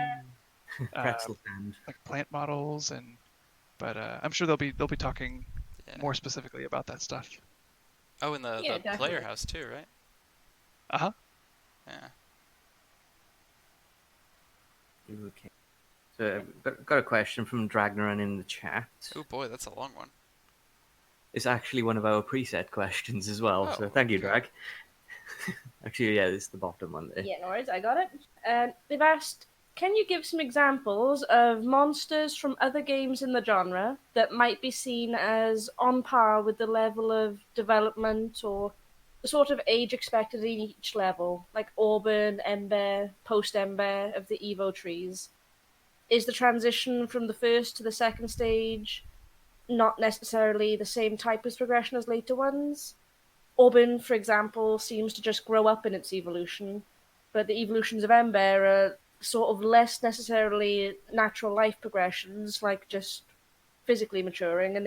uh, Pretzel stand. like plant models, and but I'm sure they'll be talking Yeah. more specifically about that stuff. Oh, and Yeah, the player definitely. house too, right? Uh-huh. Yeah. Okay. So got a question from Dragnaran in the chat. Oh boy, that's a long one. It's actually one of our preset questions as well, so Oh, thank you, okay. Drag. Actually, yeah, this is the bottom one there. Yeah, no worries, I got it. They've asked, can you give some examples of monsters from other games in the genre that might be seen as on par with the level of development or the sort of age expected in each level, like Auburn, Ember, post Ember of the Evo trees? Is the transition from the first to the second stage not necessarily the same type of progression as later ones? Auburn, for example, seems to just grow up in its evolution, but the evolutions of Ember are sort of less necessarily natural life progressions, like just physically maturing, and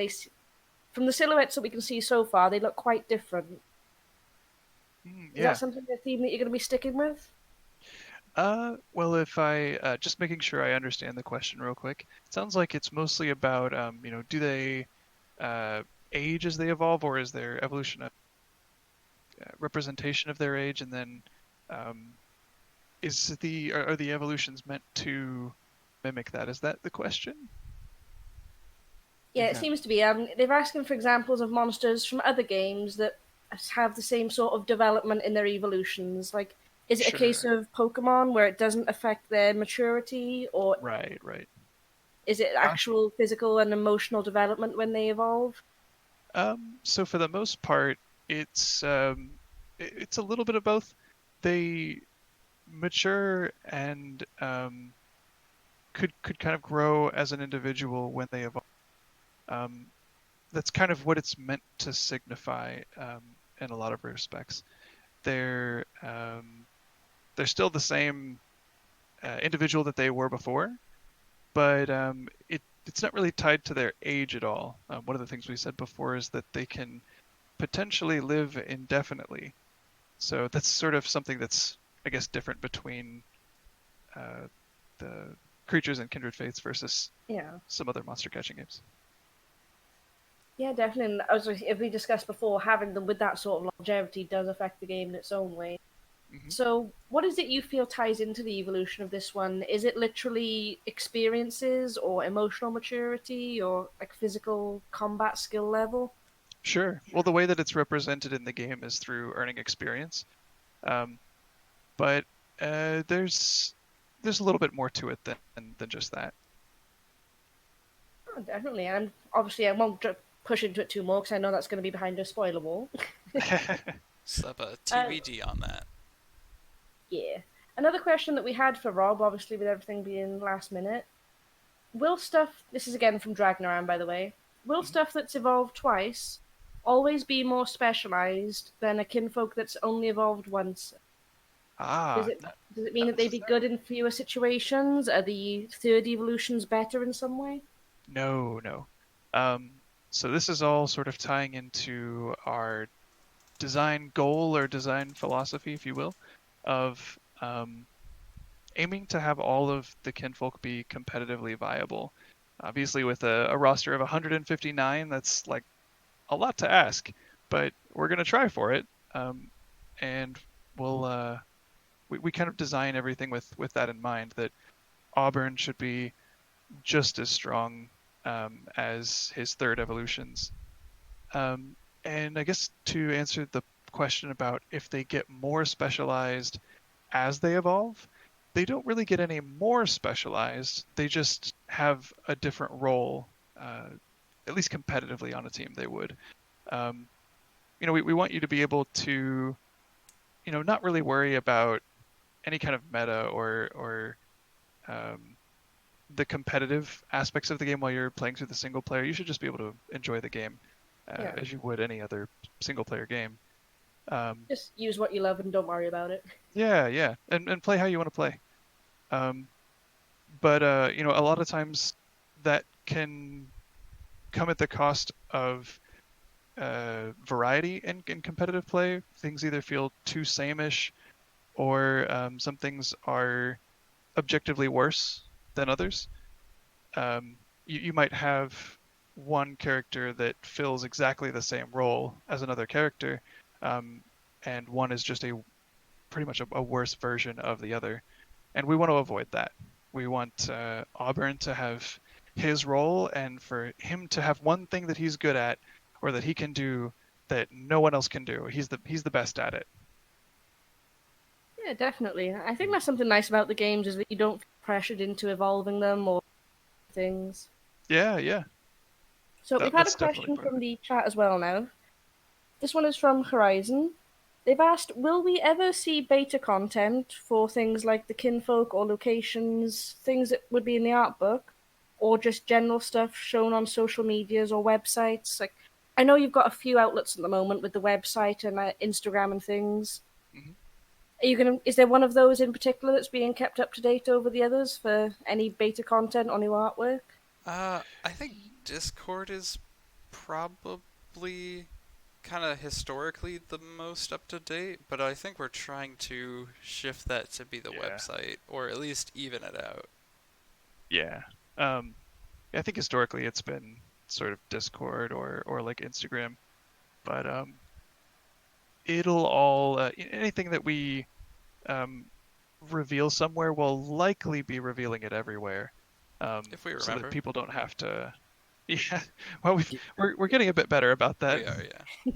from the silhouettes that we can see so far, they look quite different. Is that Yeah. something a theme that you're going to be sticking with? Well, if I just making sure I understand the question real quick, it sounds like it's mostly about do they uh, age as they evolve, or is their evolution a representation of their age, and then um, are the evolutions meant to mimic that? Is that the question? Yeah, it Yeah. seems to be. They've asked him for examples of monsters from other games that have the same sort of development in their evolutions. Like, is it a case Sure. of Pokemon where it doesn't affect their maturity, or Right, right. is it actual physical and emotional development when they evolve? So for the most part, it's a little bit of both. They mature and could kind of grow as an individual when they evolve. Um, that's kind of what it's meant to signify in a lot of respects. They're they're still the same individual that they were before, but it's not really tied to their age at all. One of the things we said before is that they can potentially live indefinitely. So that's sort of something that's, I guess, different between uh, the creatures in Kindred Fates versus Yeah, some other monster catching games. yeah, definitely. And as we discussed before, having them with that sort of longevity does affect the game in its own way. Hmm. So, what is it you feel ties into the evolution of this one? Is it literally experiences, or emotional maturity, or like physical combat skill level? Sure. Well, the way that it's represented in the game is through earning experience, um, but there's a little bit more to it than just that. Oh, definitely, and obviously I won't push into it too more because I know that's going to be behind a spoiler wall. Slap a Uh, TBD on that. yeah. Another question that we had for Rob, obviously with everything being last minute, will stuff, this is again from Dragnaran by the way, will Mhm. stuff that's evolved twice always be more specialized than a kinfolk that's only evolved once? Does Ah, it does it mean not that they'd be good necessarily. in fewer situations? Are the third evolutions better in some way? No, no. Um, so this is all sort of tying into our design goal or design philosophy, if you will, of aiming to have all of the kinfolk be competitively viable. Obviously, with a roster of 159, that's like a lot to ask, but we're going to try for it. Um, and we'll we kind of design everything with that in mind, that Auburn should be just as strong as his third evolutions. Um, and I guess to answer the question about if they get more specialized as they evolve, they don't really get any more specialized. They just have a different role, at least competitively on a team, they would. Um, we want you to be able to, not really worry about any kind of meta or um, the competitive aspects of the game while you're playing through the single player. You should just be able to enjoy the game Yeah. as you would any other single player game. Just use what you love and don't worry about it. Yeah, and play how you want to play. Um, but a lot of times that can come at the cost of variety in competitive play. Things either feel too same-ish, or some things are objectively worse than others. You might have one character that fills exactly the same role as another character, um, and one is just pretty much a worse version of the other, and we want to avoid that. We want Auburn to have his role, and for him to have one thing that he's good at, or that he can do that no one else can do. He's the best at it. Yeah, definitely. I think that's something nice about the games is that you don't feel pressured into evolving them or things. Yeah. So we've had a That's definitely question part of from it. the chat as well now. This one is from Horizon. They've asked, will we ever see beta content for things like the kinfolk or locations, things that would be in the art book, or just general stuff shown on social medias or websites? Like, I know you've got a few outlets at the moment with the website and Instagram and things. Mhm. Are you gonna? Is there one of those in particular that's being kept up to date over the others for any beta content or new artwork? I think Discord is probably kind of historically the most up to date, but I think we're trying to shift that to be the Yeah. website, or at least even it out. Yeah. I think historically it's been sort of Discord or like Instagram, but it'll all anything that we um, reveal somewhere will likely be revealing it everywhere, If we so that remember. people don't have to. Yeah, well, Y- we're getting a bit better about that. We are, yeah.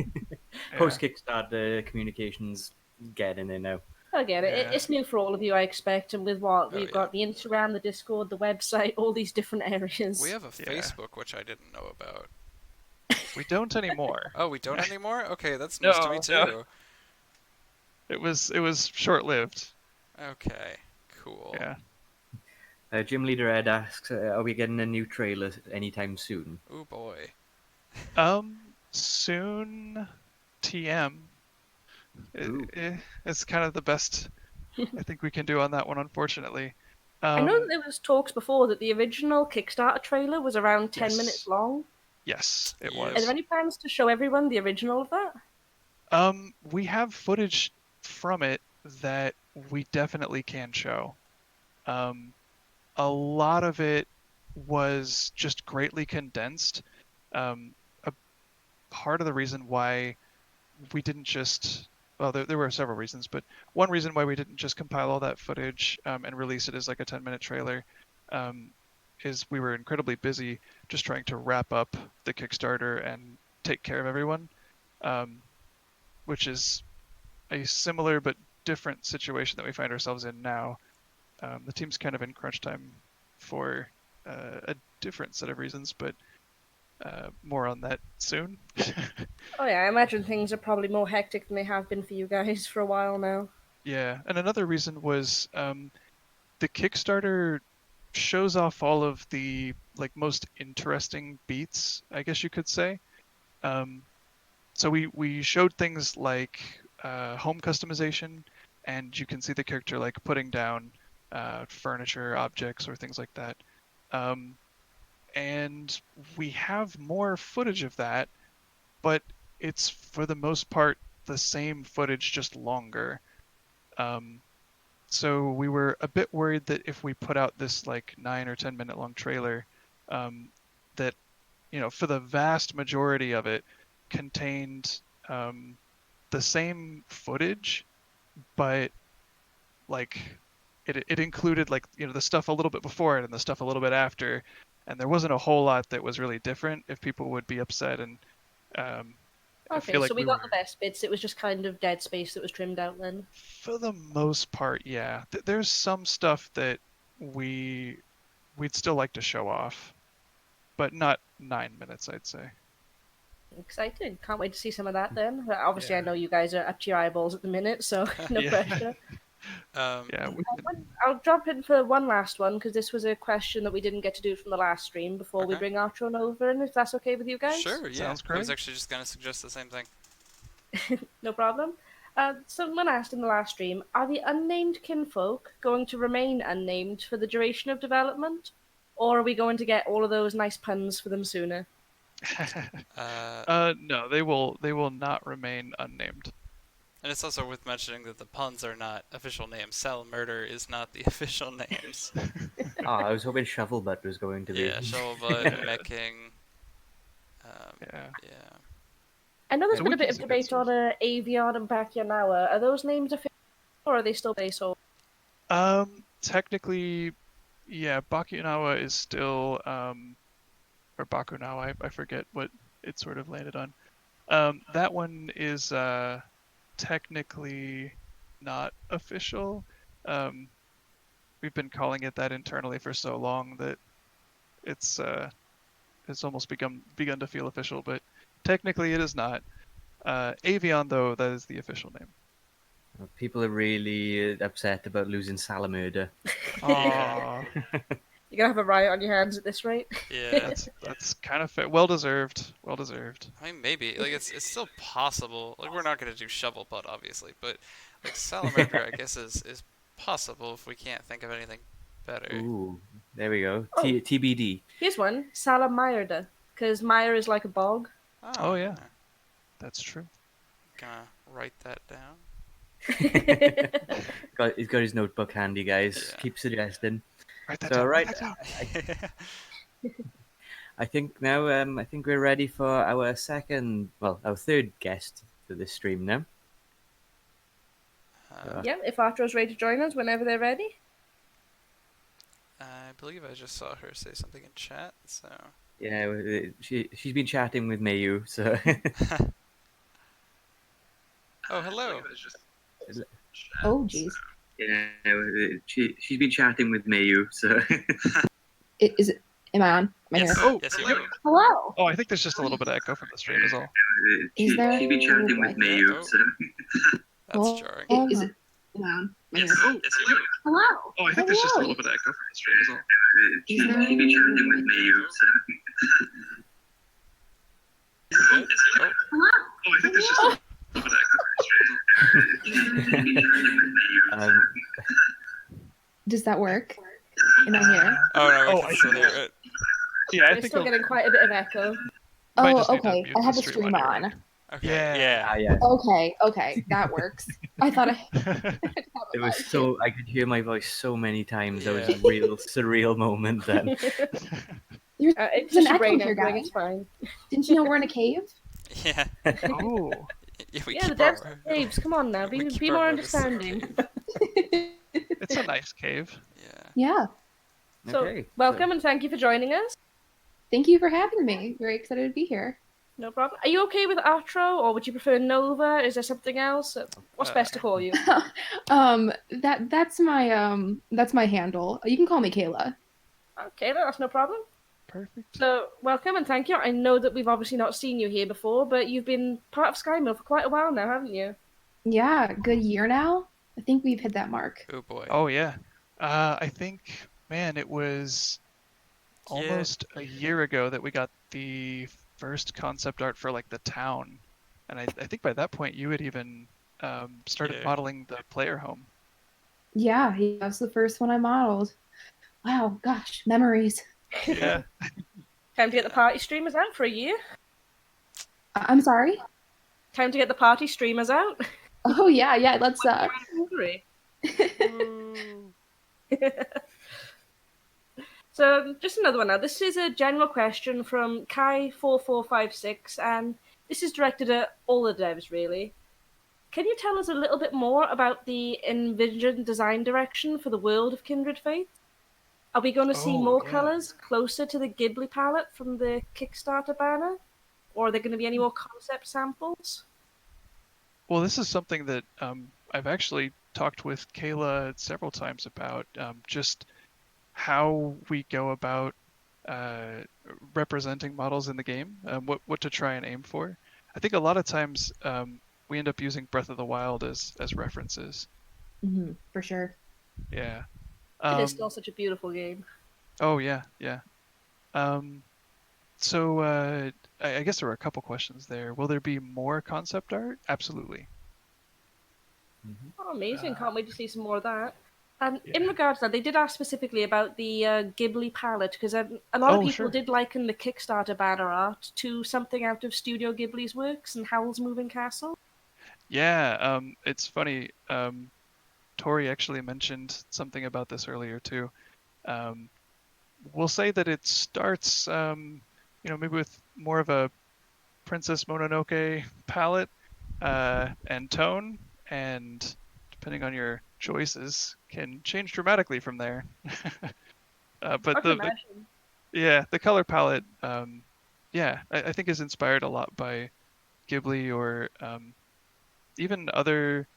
Yeah, Post Kickstarter communications getting in now. I get it. yeah, It's new for all of you, I expect, and with what Oh, we've yeah. got the Instagram, the Discord, the website, all these different We areas. have a yeah. Facebook, which I didn't know about. We don't anymore. Oh, we don't anymore? Okay, that's news to me No. too. It was short-lived. Okay, cool. Yeah. Gym Leader Ed asks, are we getting a new trailer anytime soon? Oh boy. Soon, TM. Ooh. It's kind of the best I think we can do on that one, unfortunately. I know that Um, there was talks before that the original Kickstarter trailer was around 10 minutes yes, long. yes, it Yep. Are there was. any plans to show everyone the original of that? We have footage from it that we definitely can show. Um, a lot of it was just greatly condensed. A part of the reason why we didn't just, well, there were several reasons, but one reason why we didn't just compile all that footage and release it as like a 10-minute trailer um, is we were incredibly busy just trying to wrap up the Kickstarter and take care of everyone, um, which is a similar but different situation that we find ourselves in now. The team's kind of in crunch time for a different set of reasons, but more on that soon. Oh yeah, I imagine things are probably more hectic than they have been for you guys for a while now. Yeah, and another reason was the Kickstarter shows off all of the like most interesting beats, I guess you could say. Um, so we showed things like home customization, and you can see the character like putting down furniture, objects, or things like that. Um, and we have more footage of that, but it's for the most part the same footage, just longer. Um, so we were a bit worried that if we put out this like 9 or 10 minute long trailer, that for the vast majority of it contained the same footage, but like it included like the stuff a little bit before it and the stuff a little bit after, and there wasn't a whole lot that was really different. If people would be upset, and um, I Okay, feel so like we we got the were, best bits. It was just kind of dead space that was trimmed out then. for the most part, yeah. There's some stuff that we'd still like to show off, but not 9 minutes, I'd say. Excited. Can't wait to see some of that then. But obviously, I Yeah. know you guys are up to your eyeballs at the minute, so no Yeah. pressure. Yeah. I'll jump in for one last one because this was a question that we didn't get to do from the last stream before we Okay. bring Artron over, and if that's okay with you guys. Sure, yeah. Sounds I was great. actually just gonna suggest the same thing. No problem. Someone asked in the last stream, are the unnamed kinfolk going to remain unnamed for the duration of development? Or are we going to get all of those nice puns for them sooner? No, they will not remain unnamed. And it's also worth mentioning that the puns are not official names. Cell Murder is not the official names. Oh, I was hoping Shovelbutt was going to be. Yeah, Shovelbutt, Met King. Yeah. Yeah. I know there's The been a bit wiki's of a good debate on source. Avion and Bakunawa. Are those names official or are they still placeholders? Technically, yeah, Bakunawa is still or Bakunawa, I forget what it sort of landed on. That one is technically not official. We've been calling it that internally for so long that it's almost begun to feel official, but technically it is not. Avion, though, that is the official name. People are really upset about losing Salamurder. Aww, You're gonna have a riot on your hands at this rate. Yeah. that's kind of fair. Well deserved. Well deserved. I mean, maybe. Like, it's still possible. Like, we're not going to do Shovelbutt, obviously, but, like, Salamander, I guess, is possible if we can't think of anything better. Ooh, there we go. Oh. TBD. Here's one, Salamirda, because Mire is like a bog. Oh, yeah. That's true. Gonna write that down. He's got his notebook handy, guys. Yeah. Keep suggesting. Write that So, down. right, Write that down. I think now I think we're ready for our third guest for this stream now. Yeah, if Artro's ready to join us whenever they're ready. I believe I just saw her say something in chat, so... Yeah, she's been chatting with Meyuu, so... Oh, hello! Oh, jeez. Yeah, she's been chatting with Meyuu, so... Is it? Am I on? Am I Yes, here? Oh, yes, you are. Hello. Oh, I think there's just a little bit of echo from the stream is all. Is there? She's been chatting with Meyuu, Oh. so... That's jarring. Is it? Am I on? Am I Yes, here? yes, you are. Hello. Oh, I think there's just a little bit of echo from the stream is all. She's been chatting with Meyuu, so... Good? Oh, Hello. Oh, I think there's just a little bit of echo from the stream is all. Does that work? Am I here? oh no, we Oh, can I still see. hear it. Yeah, I We're think still I'll- getting quite a bit of echo. might Oh, just need to okay. mute I have the the stream on your on. end. Okay, Yeah. yeah. yeah. Okay, that works. I thought I. It was so... I could hear my voice so many times. That was a Yeah. real surreal moment then. It's There's an just a echo brain here, echoing, guys. it's fine. Didn't you know we're in a cave? Yeah. Oh. Yeah, we Yeah, the keep devs our... caves, come on now, we be keep more our motives understanding. secret. It's a nice cave. Yeah. Yeah. So, Okay, welcome and thank you for joining us. Thank you for having me. Very excited to be here. No problem. Are you okay with Artro, or would you prefer Nova? Is there something else? What's best to call you? That's my handle. You can call me Kayla. Okay, that's no problem. Perfect. So, welcome and thank you. I know that we've obviously not seen you here before, but you've been part of SkyMill for quite a while now, haven't you? Yeah, good year now. I think we've hit that mark. Oh boy. Oh yeah. I think, man, it was Yeah. almost a year ago that we got the first concept art for like the town, and I think by that point you had even started Yeah. modeling the player home. Yeah, that's the first one I modeled. Wow, gosh, memories. Yeah. Time to get the party streamers out for a year. I'm sorry. Time to get the party streamers out. Oh yeah, let's Hungry. So, just another one now. This is a general question from Kai4456, and this is directed at all the devs, really. Can you tell us a little bit more about the envisioned design direction for the world of Kindred Fate? Are we going to see Oh, more yeah. colours closer to the Ghibli palette from the Kickstarter banner? Or are there going to be any more concept samples? Well, this is something that I've actually talked with Kayla several times about, just how we go about representing models in the game, what to try and aim for. I think a lot of times we end up using Breath of the Wild as references. for sure. Yeah. It is still such a beautiful game. Oh yeah. So I guess there were a couple questions there. Will there be more concept art? Absolutely. Oh, amazing! Can't wait to see some more of that. And Yeah. in regards to that, they did ask specifically about the Ghibli palette because a lot of Oh, people sure. did liken the Kickstarter banner art to something out of Studio Ghibli's works and Howl's Moving Castle. Yeah, it's funny. Tori actually mentioned something about this earlier too. Um, we'll say that it starts, maybe with more of a Princess Mononoke palette and tone, and depending on your choices, can change dramatically from there. I But can the imagine. yeah, the color palette, I think is inspired a lot by Ghibli or even other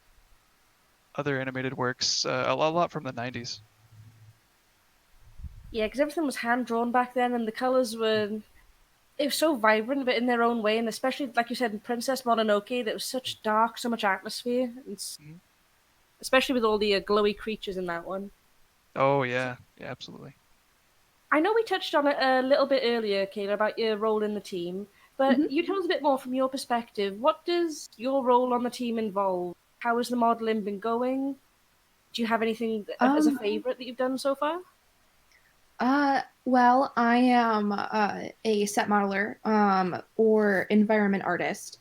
animated works, a lot from the 90s. Yeah, because everything was hand drawn back then, and the colors were it was so vibrant, but in their own way, and especially like you said in Princess Mononoke, that was such dark, so much atmosphere, and Mhm. especially with all the glowy creatures in that one. Oh yeah, yeah, absolutely. I know we touched on it a little bit earlier, Kayla, about your role in the team, but Mhm. you tell us a bit more from your perspective. What does your role on the team involve? How has the modelling been going? Do you have anything as a Um, favourite that you've done so far? well, I am a set modeler, or environment artist.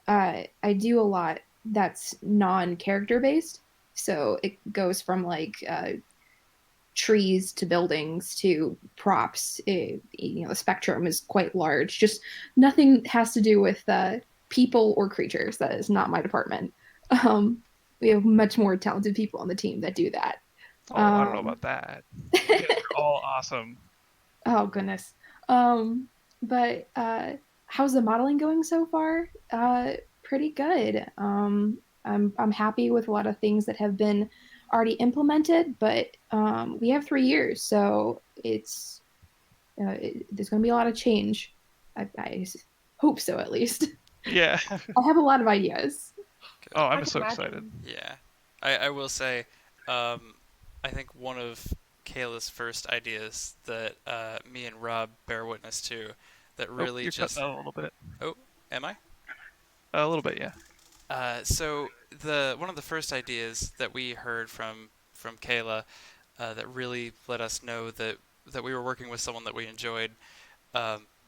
I do a lot that's non-character based. So it goes from like trees to buildings to props. The spectrum is quite large. Just nothing has to do with people or creatures. That is not my department. Um, we have much more talented people on the team that do that. Oh, I don't know Um, about that. You guys are all awesome. oh goodness. Um, but how's the modeling going so far? Pretty good. I'm happy with a lot of things that have been already implemented, but we have 3 years, so there's going to be a lot of change. I hope so, at least. Yeah. I have a lot of ideas. Oh, Good. I I'm can so excited. imagine. Yeah. I will say, I think one of Kayla's first ideas that me and Rob bear witness to that Oh, really you're cutting just. out a little bit. Oh, am I? A little bit, yeah. So the one of the first ideas that we heard from Kayla that really let us know that we were working with someone that we enjoyed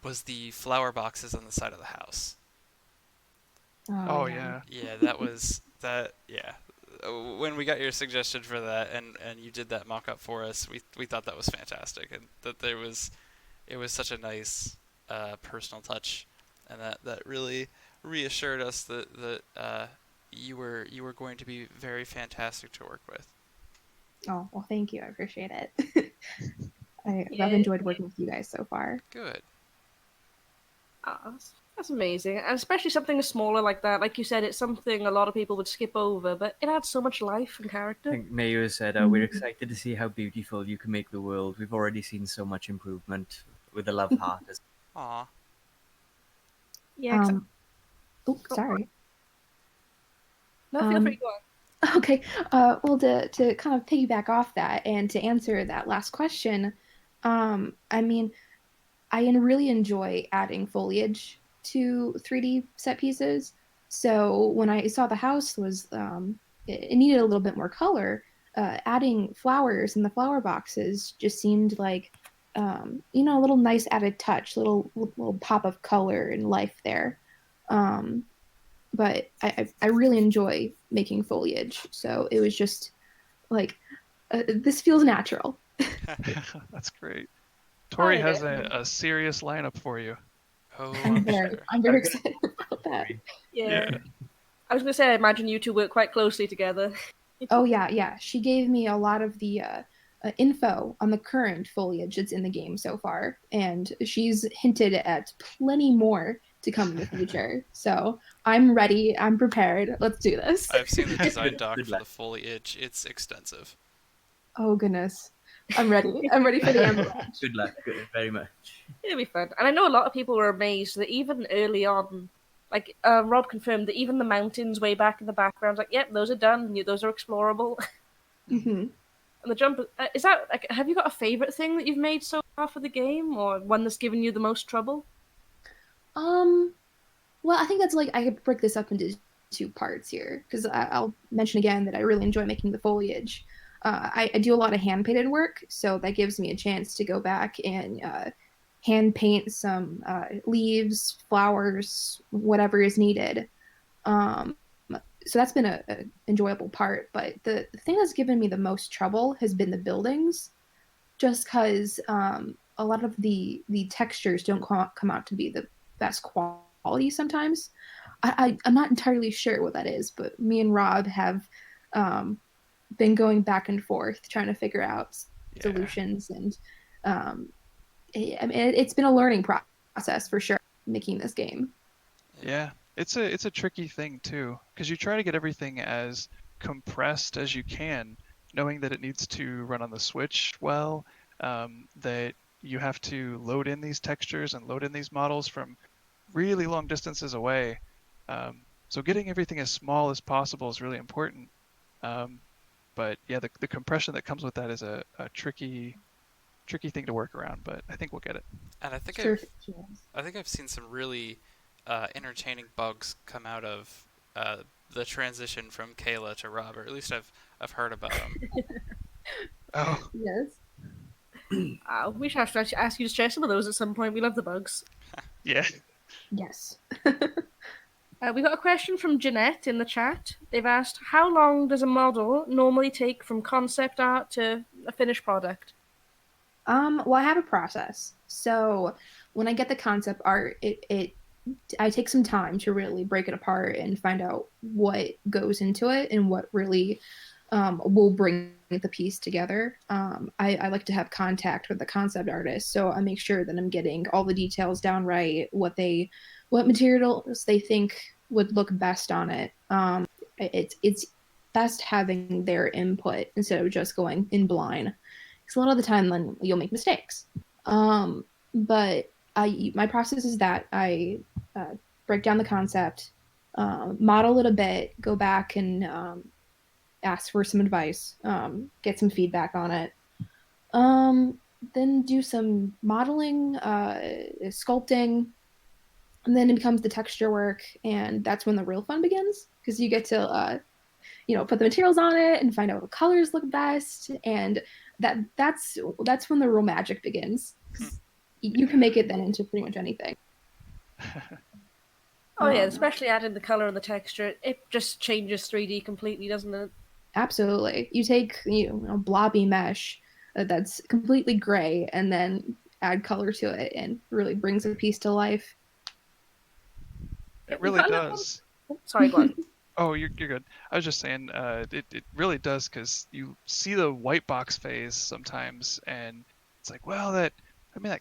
was the flower boxes on the side of the house. Oh Oh yeah. yeah. Yeah, that was that. Yeah, when we got your suggestion for that, and you did that mock-up for us, we thought that was fantastic, and that it was such a nice personal touch, and that really reassured us that you were going to be very fantastic to work with. Oh well, thank you. I appreciate it. I've Yeah, enjoyed working with you guys so far. Good. that's amazing. And especially something smaller like that. Like you said, it's something a lot of people would skip over, but it adds so much life and I character. think Meyuu said, we're excited to see how beautiful you can make the world. We've already seen so much improvement with the love heart. Aw. Yeah, Um, oh, go for it. sorry. No, feel free Um, to go on. Okay. Well, to kind of piggyback off that and to answer that last question, I mean, really enjoy adding foliage to 3D set pieces. So when I saw the house was it needed a little bit more color, adding flowers in the flower boxes just seemed like a little nice added touch, little pop of color and life there. Um, but I really enjoy making foliage. So it was just like this feels natural. That's great. Oh, Tori yeah, has definitely. a serious lineup for you. Oh, I'm I'm very sure. I'm very excited about that. Yeah. Yeah. I was gonna say, I imagine you two work quite closely together. Oh yeah, yeah. She gave me a lot of the info on the current foliage that's in the game so far, and she's hinted at plenty more to come in the future. So I'm ready. I'm prepared. Let's do this. I've seen the design Good, doc good for the luck. foliage. It's extensive. Oh goodness, I'm ready. I'm ready for the avalanche. Good luck, very much. It'll be fun. And I know a lot of people were amazed that even early on, like Rob confirmed that even the mountains way back in the background, like, yep, those are done. Those are explorable. Hmm. And the jump is that like, have you got a favorite thing that you've made so far for the game, or one that's given you the most trouble? Well, I think that's like I could break this up into two parts here because I'll mention again that I really enjoy making the foliage. I do a lot of hand painted work, so that gives me a chance to go back and hand paint some leaves, flowers, whatever is needed. Um, so that's been a enjoyable part. But the thing that's given me the most trouble has been the buildings, just because a lot of the textures don't come out to be the best quality sometimes. I'm not entirely sure what that is, but me and Rob have um, been going back and forth trying to figure out Yeah. solutions, and I mean, it's been a learning process for sure making this game. Yeah, it's a tricky thing too, because you try to get everything as compressed as you can, knowing that it needs to run on the Switch well, that you have to load in these textures and load in these models from really long distances away. So getting everything as small as possible is really important. Um, but yeah, the compression that comes with that is a tricky thing to work around, but I think we'll get it. And I think Sure. I've seen some really entertaining bugs come out of the transition from Kayla to Rob, or at least I've heard about them. Oh, Yes. We should have to ask you to share some of those at some point. We love the bugs. yeah. Yes. We got a question from Jeanette in the chat. They've asked, how long does a model normally take from concept art to a finished product? Well, I have a process. So when I get the concept art, I take some time to really break it apart and find out what goes into it and what really will bring the piece together. I like to have contact with the concept artist, so I make sure that I'm getting all the details down right, what materials they think would look best on it. It's best having their input instead of just going in blind, because a lot of the time then you'll make mistakes. But my process is that I break down the concept, model it a bit, go back and ask for some advice, get some feedback on it. Then do some modeling, sculpting, and then it becomes the texture work, and that's when the real fun begins because you get to put the materials on it and find out what colors look best, and that's when the real magic begins. 'Cause you can make it then into pretty much anything. Oh yeah, especially adding the color and the texture. It just changes 3D completely, doesn't it? Absolutely. You take blobby mesh that's completely gray and then add color to it and really brings a piece to life. It really does. Sorry, go on. Oh, you're good. I was just saying, it really does because you see the white box phase sometimes, and it's like, well, that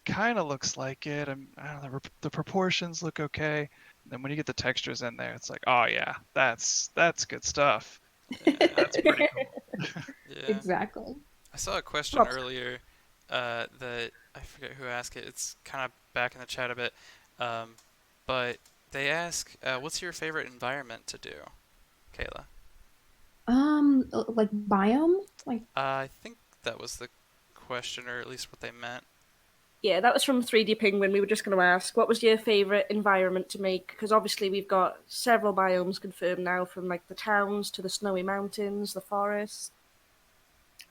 kind of looks like it. I don't know, the proportions look okay. And then when you get the textures in there, it's like, oh yeah, that's good stuff. That's pretty cool. Yeah. Exactly. I saw a question earlier that I forget who asked it. It's kind of back in the chat a bit, but they ask, "What's your favorite environment to do, Kayla?" Like biome, like I think that was the question, or at least what they meant. Yeah, that was from 3D Penguin. We were just going to ask, what was your favourite environment to make? Because obviously we've got several biomes confirmed now, from like the towns to the snowy mountains, the forests.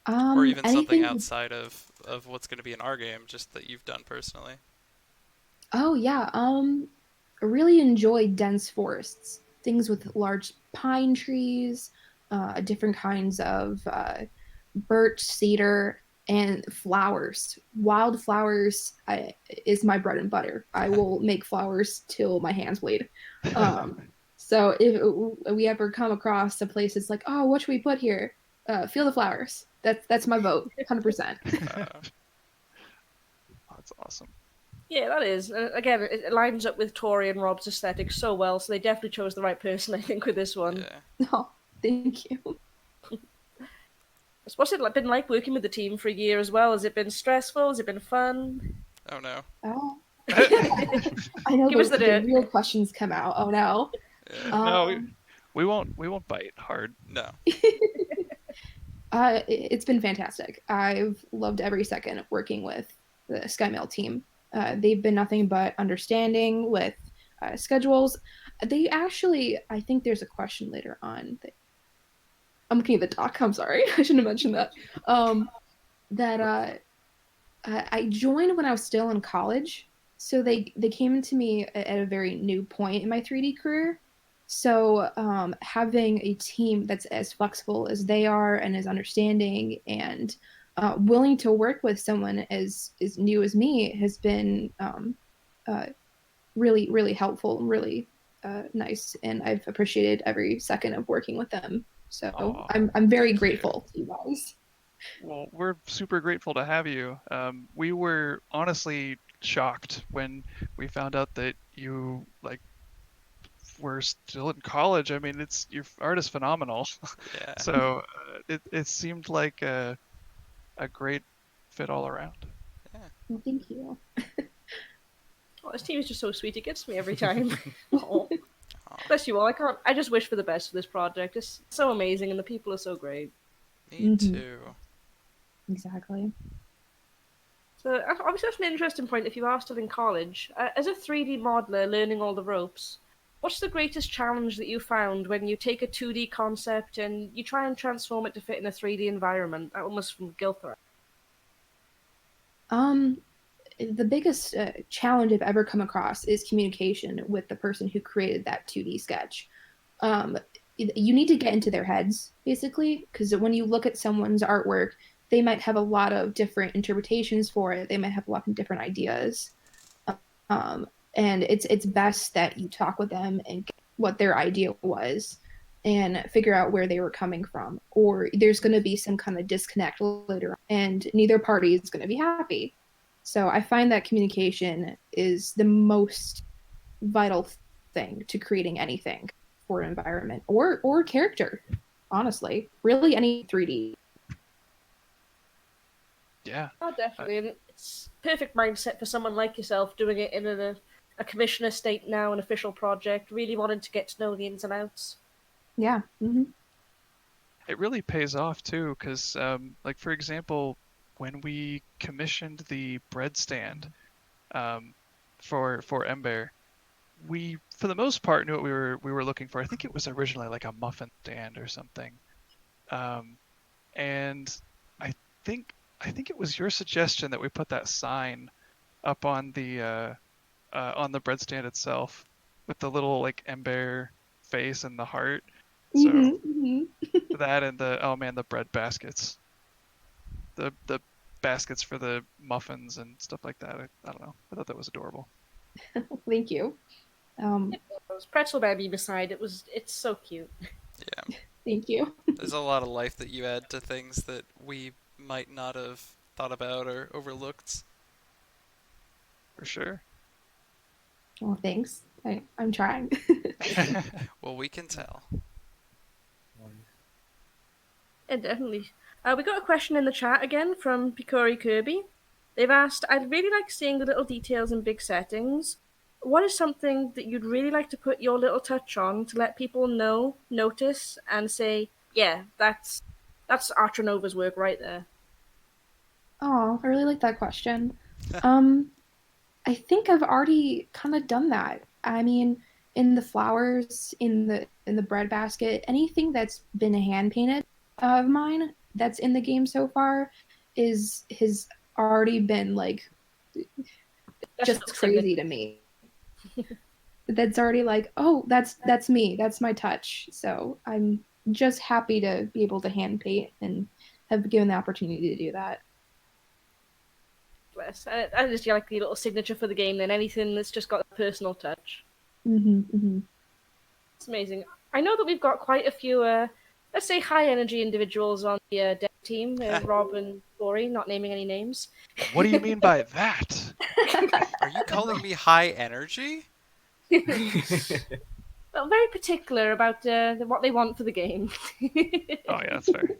Or even something anything. outside of what's going to be in our game, just that you've done personally. Oh yeah, I really enjoy dense forests, things with large pine trees, different kinds of birch, cedar, and flowers. Wildflowers is my bread and butter. I will make flowers till my hands bleed. So if we ever come across a place that's like, oh, what should we put here? Feel the flowers. That's my vote, 100%. That's awesome. Yeah, that is. Again, it lines up with Tori and Rob's aesthetic so well, so they definitely chose the right person, I think, with this one. Yeah. Oh, thank you. What's it been like working with the team for a year as well? Has it been stressful? Has it been fun? Oh no. Oh. I know Give us the real questions come out. Oh no. Yeah. No, we won't bite hard. No. It's been fantastic. I've loved every second of working with the SkyMail team. They've been nothing but understanding with schedules. They actually, I think there's a question later on. I'm looking at the doc. I'm sorry, I shouldn't have mentioned that. That I joined when I was still in college, so they came to me at a very new point in my 3D career. So having a team that's as flexible as they are and as understanding and willing to work with someone as new as me has been uh, really really helpful and really nice, and I've appreciated every second of working with them. So Aw, I'm very thank you. grateful to you guys. Well, we're super grateful to have you. We were honestly shocked when we found out that you like were still in college. I mean, it's your art is phenomenal. Yeah. So it seemed like a great fit all around. Yeah. Well, thank you. Oh, this team is just so sweet. It gets me every time. Oh, Aw, bless you all. I can't. I just wish for the best for this project. It's so amazing, and the people are so great. me too. Exactly. So obviously that's an interesting point. If you are still in college, as a 3D modeler learning all the ropes, what's the greatest challenge that you found when you take a 2D concept and you try and transform it to fit in a 3D environment, almost from guilt threat? Um, the biggest challenge I've ever come across is communication with the person who created that 2D sketch. Um, you need to get into their heads, basically, because when you look at someone's artwork, they might have a lot of different interpretations for it. They might have a lot of different ideas. Um, and it's best that you talk with them and get what their idea was and figure out where they were coming from. Or there's going to be some kind of disconnect later, and neither party is going to be happy. So I find that communication is the most vital thing to creating anything for an environment or character. Honestly, really any 3D. Yeah. Oh, definitely. And it's perfect mindset for someone like yourself doing it in a commissioner state now, an official project, really wanting to get to know the ins and outs. Yeah. Mm-hmm. It really pays off too, because like for example, when we commissioned the bread stand um, for Ember, we for the most part knew what we were looking for. I think it was originally like a muffin stand or something, um, and I think I think it was your suggestion that we put that sign up on the bread stand itself with the little like Ember face and the heart. So Mm-hmm. Mm-hmm. that and the oh man, the bread baskets, the baskets for the muffins and stuff like that. I don't know. I thought that was adorable. Thank you. Um, It was Pretzel Baby beside it's so cute. Yeah. Thank you. There's a lot of life that you add to things that we might not have thought about or overlooked. For sure. Well, thanks. I'm trying. Well, we can tell. Yeah, definitely. We got a question in the chat again from Picori Kirby. They've asked, I'd really like seeing the little details in big settings. What is something that you'd really like to put your little touch on to let people know, notice, and say, yeah, that's Artranova's work right there? Oh, I really like that question. I think I've already kind of done that. I mean, in the flowers, in the bread basket, anything that's been hand painted of mine that's in the game so far is has already been like That's just your crazy signature. to me. That's already like, oh, that's me. That's my touch. So I'm just happy to be able to hand paint and have given the opportunity to do that. Bless. I just like the little signature for the game. Then anything that's just got a personal touch. Mm-hmm, mm-hmm. It's amazing. I know that we've got quite a few, let's say, high energy individuals on the dev team. Rob and Corey, not naming any names. What do you mean by that? Are you calling me high energy? Well, very particular about what they want for the game. Oh yeah, that's fair.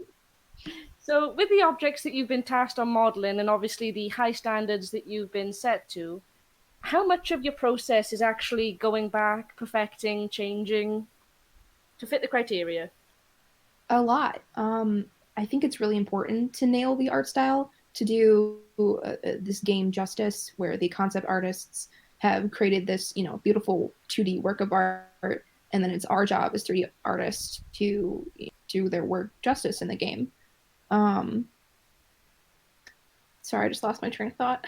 So, with the objects that you've been tasked on modeling, and obviously the high standards that you've been set to, how much of your process is actually going back, perfecting, changing to fit the criteria? A lot. I think it's really important to nail the art style to do this game justice, where the concept artists have created this, beautiful 2D work of art, and then it's our job as 3D artists to do their work justice in the game. Sorry, I just lost my train of thought.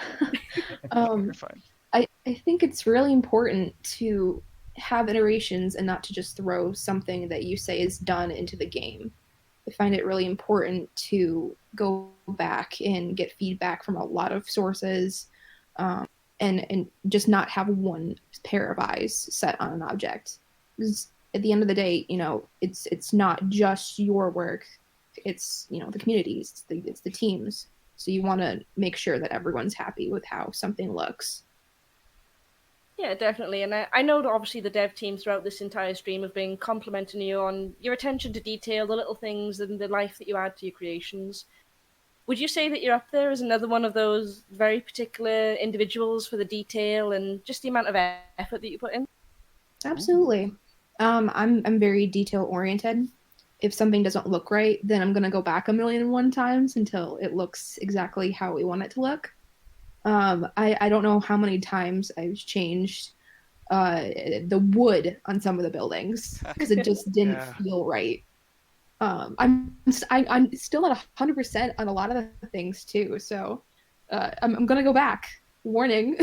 You're fine. I think it's really important to have iterations and not to just throw something that you say is done into the game. I find it really important to go back and get feedback from a lot of sources, and just not have one pair of eyes set on an object. Because at the end of the day, it's not just your work. It's the communities, it's the teams. So you want to make sure that everyone's happy with how something looks. Yeah, definitely. And I know that obviously the dev team throughout this entire stream have been complimenting you on your attention to detail, the little things and the life that you add to your creations. Would you say that you're up there as another one of those very particular individuals for the detail and just the amount of effort that you put in? Absolutely. I'm very detail oriented. If something doesn't look right, then I'm gonna go back a million and one times until it looks exactly how we want it to look. I don't know how many times I've changed the wood on some of the buildings because it just didn't feel right. I'm still at 100% on a lot of the things too, so I'm gonna go back. Warning: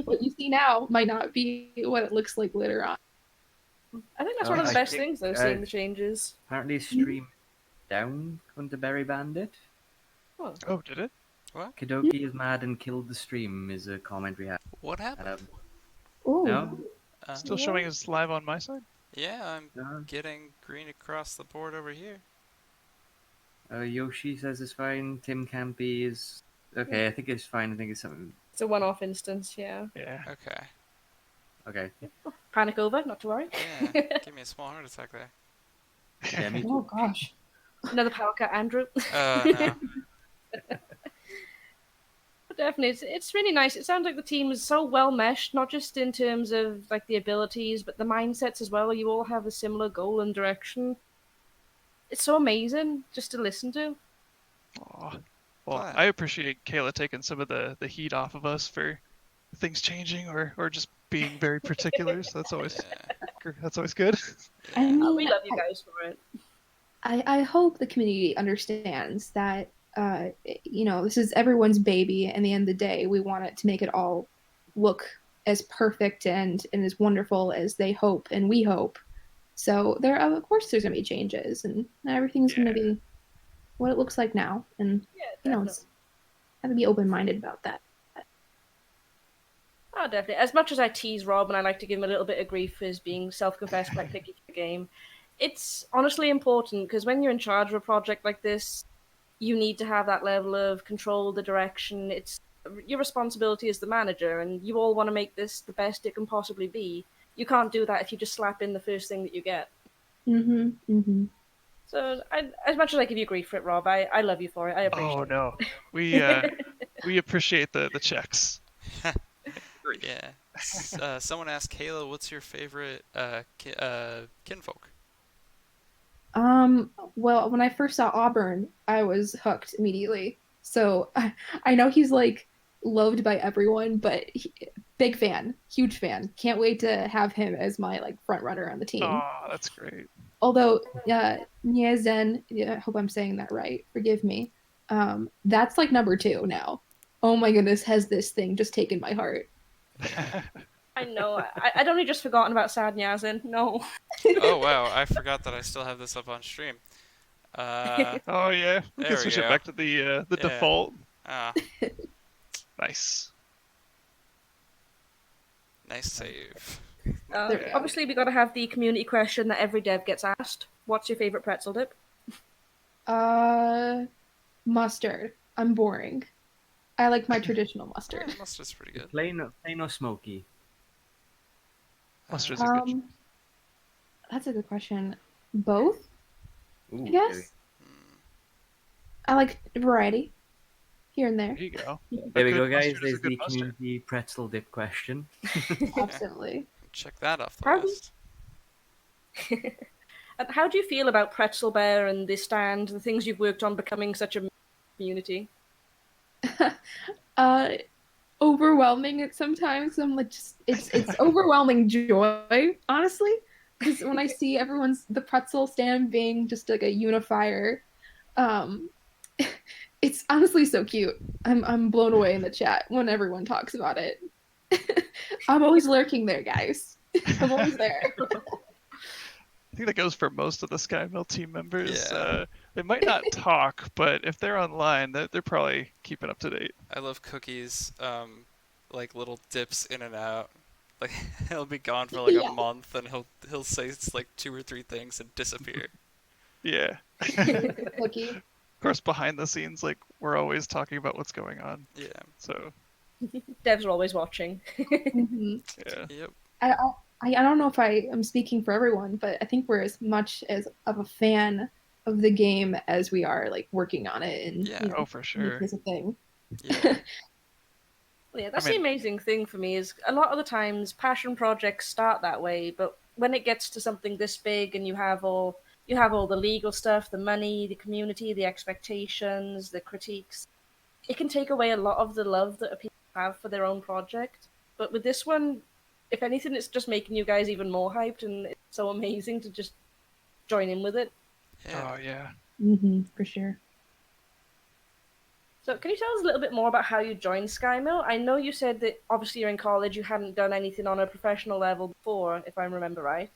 what you see now might not be what it looks like later on. I think that's one of the best things, though, seeing the changes. Apparently, stream down on the Berry Bandit. Oh, did it? What? Kadoki is mad and killed the stream is a comment we have. What happened? No? Still showing us live on my side? Yeah, I'm getting green across the board over here. Yoshi says it's fine. Tim Campy is... Okay, I think it's fine. I think it's something... It's a one-off instance, yeah. Yeah. Okay. Okay. Panic over, not to worry. Yeah, give me a small heart attack there. Yeah, me too. Oh gosh. Another power cut, Andrew. Oh, no. Definitely, it's really nice. It sounds like the team is so well meshed, not just in terms of like the abilities, but the mindsets as well. You all have a similar goal and direction. It's so amazing just to listen to. Aw. Well, Glad. I appreciate Kayla taking some of the heat off of us for things changing or just being very particular. So that's always good. I mean, We love you guys for it. I hope the community understands that this is everyone's baby. And at the end of the day, we want it to make it all look as perfect and as wonderful as they hope and we hope. So of course there's gonna be changes and not everything's gonna be what it looks like now. And have to be open minded about that. Oh, definitely. As much as I tease Rob and I like to give him a little bit of grief for his being self-confessed quite picky for the game, it's honestly important because when you're in charge of a project like this, you need to have that level of control, the direction. It's your responsibility as the manager, and you all want to make this the best it can possibly be. You can't do that if you just slap in the first thing that you get. So, as much as I give you grief for it, Rob, I love you for it. I appreciate it. Oh no, we appreciate the checks. Yeah. Someone asked Kayla, "What's your favorite kinfolk?" Well, when I first saw Auburn, I was hooked immediately. So I know he's like loved by everyone, but big fan, huge fan. Can't wait to have him as my like front runner on the team. Oh, that's great. Although Nyazen, I hope I'm saying that right. Forgive me. That's like number 2 now. Oh my goodness, has this thing just taken my heart? I know. I'd only just forgotten about Sad Nyazen. No. Oh wow, I forgot that I still have this up on stream. Oh yeah, we can switch it back to the default. Nice. Nice save. Obviously, we got to have the community question that every dev gets asked. What's your favorite pretzel dip? Mustard. I'm boring. I like my traditional mustard. Yeah, mustard's pretty good. Plain or smoky? Mustard's a good choice. That's a good question. Both? Ooh, I guess. okay. I like variety. Here and there. There you go. There we go, guys. There's the community pretzel dip question. Absolutely. Check that off the list. And how do you feel about Pretzel Bear and the stand, the things you've worked on becoming such a community? overwhelming at sometimes. I'm like, just it's overwhelming joy, honestly. Because when I see the pretzel stand being just like a unifier, um, it's honestly so cute. I'm blown away in the chat when everyone talks about it. I'm always lurking there, guys. I'm always there. I think that goes for most of the SkyMill team members. Yeah. They might not talk, but if they're online, they're probably keeping up to date. I love Cookies, like little dips in and out. Like he'll be gone for like a Yeah. month, and he'll say it's like 2 or 3 things and disappear. Yeah. Cookie. Of course, behind the scenes, like we're always talking about what's going on. Yeah. So Devs are always watching. hmm yeah. Yep. I don't know if I am speaking for everyone, but I think we're as much as of a fan of the game as we are like working on it and Yeah. you know, Oh, for sure. make this a thing. Yeah. Yeah, that's mean- the amazing thing for me is a lot of the times passion projects start that way, but when it gets to something this big and you have all the legal stuff, the money, the community, the expectations, the critiques, it can take away a lot of the love that people have for their own project. But with this one, if anything, it's just making you guys even more hyped, and it's so amazing to just join in with it. Yeah. Oh yeah. For sure. So, can you tell us a little bit more about how you joined SkyMill? I know you said that obviously you're in college, you hadn't done anything on a professional level before, if I remember right.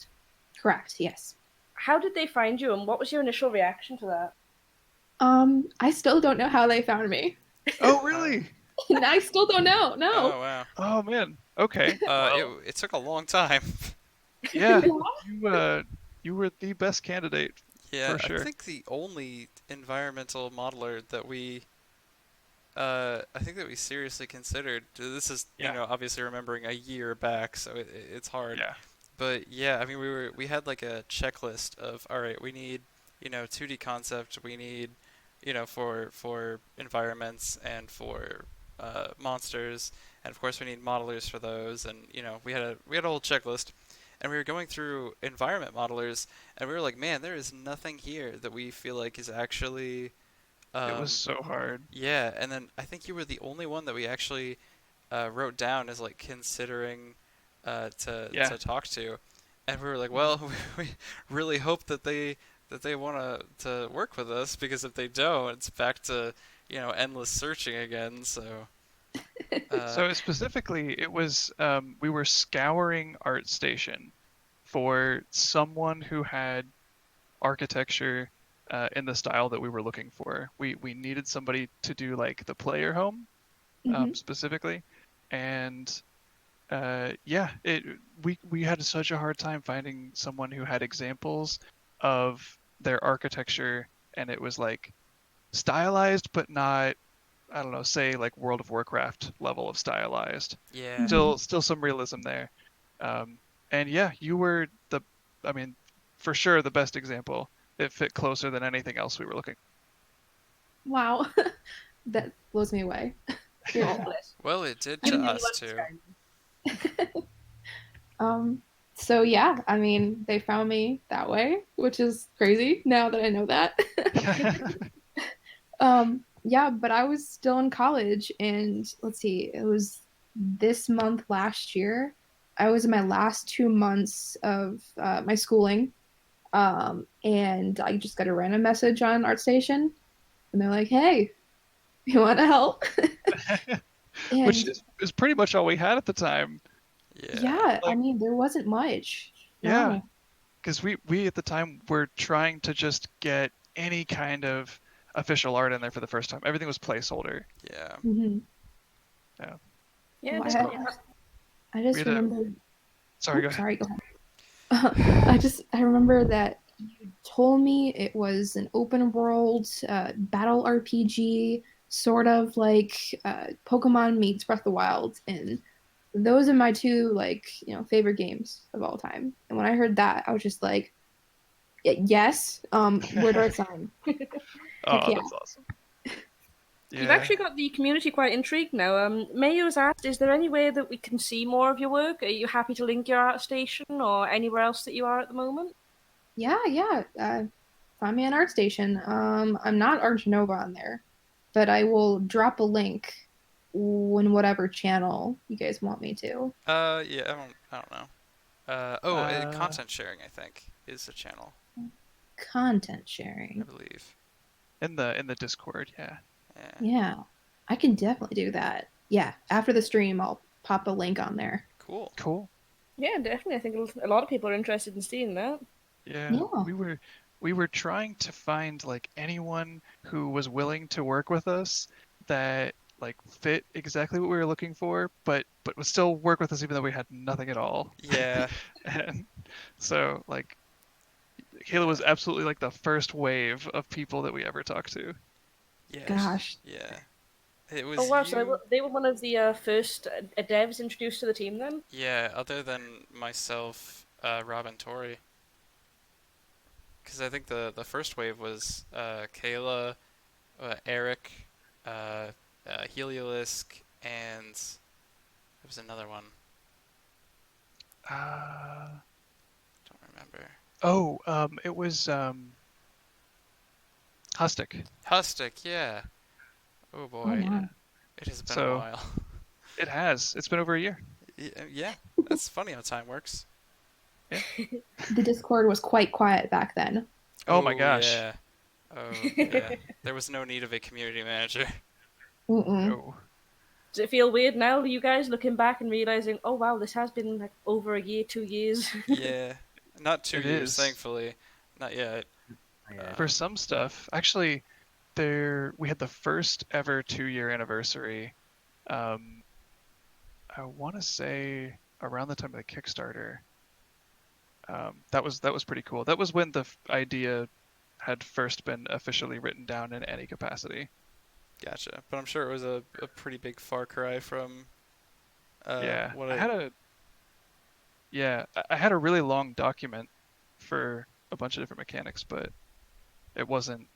Correct, yes. How did they find you, and what was your initial reaction to that? I still don't know how they found me. Oh really? And I still don't know. No. Oh wow. Oh man. Okay. Well, It took a long time. yeah. You were the best candidate. Yeah, For sure. I think the only environmental modeler that I think that we seriously considered. This is, Yeah. obviously remembering a year back, so it's hard. Yeah. But yeah, I mean, we had like a checklist of, all right, we need, 2D concept, we need, for environments and for monsters, and of course we need modelers for those, and we had a whole checklist, and we were going through environment modelers, and we were like, man, there is nothing here that we feel like is actually. It was so hard. Yeah, and then I think you were the only one that we actually wrote down as like considering to talk to, and we were like, well, we really hope that they want to work with us, because if they don't, it's back to endless searching again. So. So specifically, it was we were scouring ArtStation for someone who had architecture in the style that we were looking for. We needed somebody to do like the player home specifically, and we had such a hard time finding someone who had examples of their architecture, and it was like stylized but not, I don't know, say like World of Warcraft level of stylized. Yeah. Still some realism there. And yeah, you were I mean, for sure the best example. It fit closer than anything else we were looking. Wow. That blows me away. Oh, bless. Well, it did You to knew us what too. So yeah, I mean, they found me that way, which is crazy now that I know that. Yeah, but I was still in college, and let's see, it was this month last year. I was in my last 2 months of my schooling, and I just got a random message on ArtStation, and they're like, "Hey, you want to help?" Which And is pretty much all we had at the time. yeah, I Like- mean, there wasn't much. Yeah. No. Because we at the time were trying to just get any kind of official art in there for the first time. Everything was placeholder. Yeah. hmm Yeah, Well, just I just We had a- remember. Sorry, go Oops, ahead. sorry, go ahead. I remember that you told me it was an open world battle RPG, sort of like Pokemon meets Breath of the Wild, and those are my two favorite games of all time. And when I heard that, I was just like, yes. Where do I sign? Oh, yeah. that's awesome. You've actually got the community quite intrigued now. Mayu's asked, is there any way that we can see more of your work? Are you happy to link your art station or anywhere else that you are at the moment? Yeah. Find me on ArtStation. I'm not Archinova on there, but I will drop a link in whatever channel you guys want me to. Yeah, I don't know. Uh, Content sharing, I think, is the channel, Content I sharing. believe. in the Discord, yeah. Yeah, Yeah, I can definitely do that. Yeah, after the stream, I'll pop a link on there. cool. Cool. Yeah, definitely. I think a lot of people are interested in seeing that. Yeah, Yeah. we were trying to find like anyone who was willing to work with us that like fit exactly what we were looking for, but would still work with us even though we had nothing at all. Yeah, And so like Kayla was yeah, absolutely like the first wave of people that we ever talked to. yeah, Gosh. yeah. It Oh was wow, so you. they were one of the first devs introduced to the team then? Yeah, other than myself, Rob and Tori. Because I think the first wave was Kayla, Eric, uh, Heliolisk, and there was another one. Uh, Don't remember. it was Hustic. Hustic, yeah. Oh Oh boy, Yeah. my. it has been a So while. it has. It's been over a year. Yeah, that's funny how time works. Yeah. The Discord was quite quiet back then. Oh my Oh gosh. yeah. Oh yeah. There was no need of a community manager. Mm-mm. No. Does it feel weird now, you guys, looking back and realizing, oh wow, this has been like over a year, 2 years? Yeah, not 2 years, Is. thankfully. Not yet. Yeah. For some stuff, actually, we had the first ever 2-year anniversary. Um, I want to say around the time of the Kickstarter. That was pretty cool. That was when the idea had first been officially written down in any capacity. Gotcha. But I'm sure it was a pretty big far cry from Yeah, what I it. had a yeah, I had a really long document for a bunch of different mechanics, but it wasn't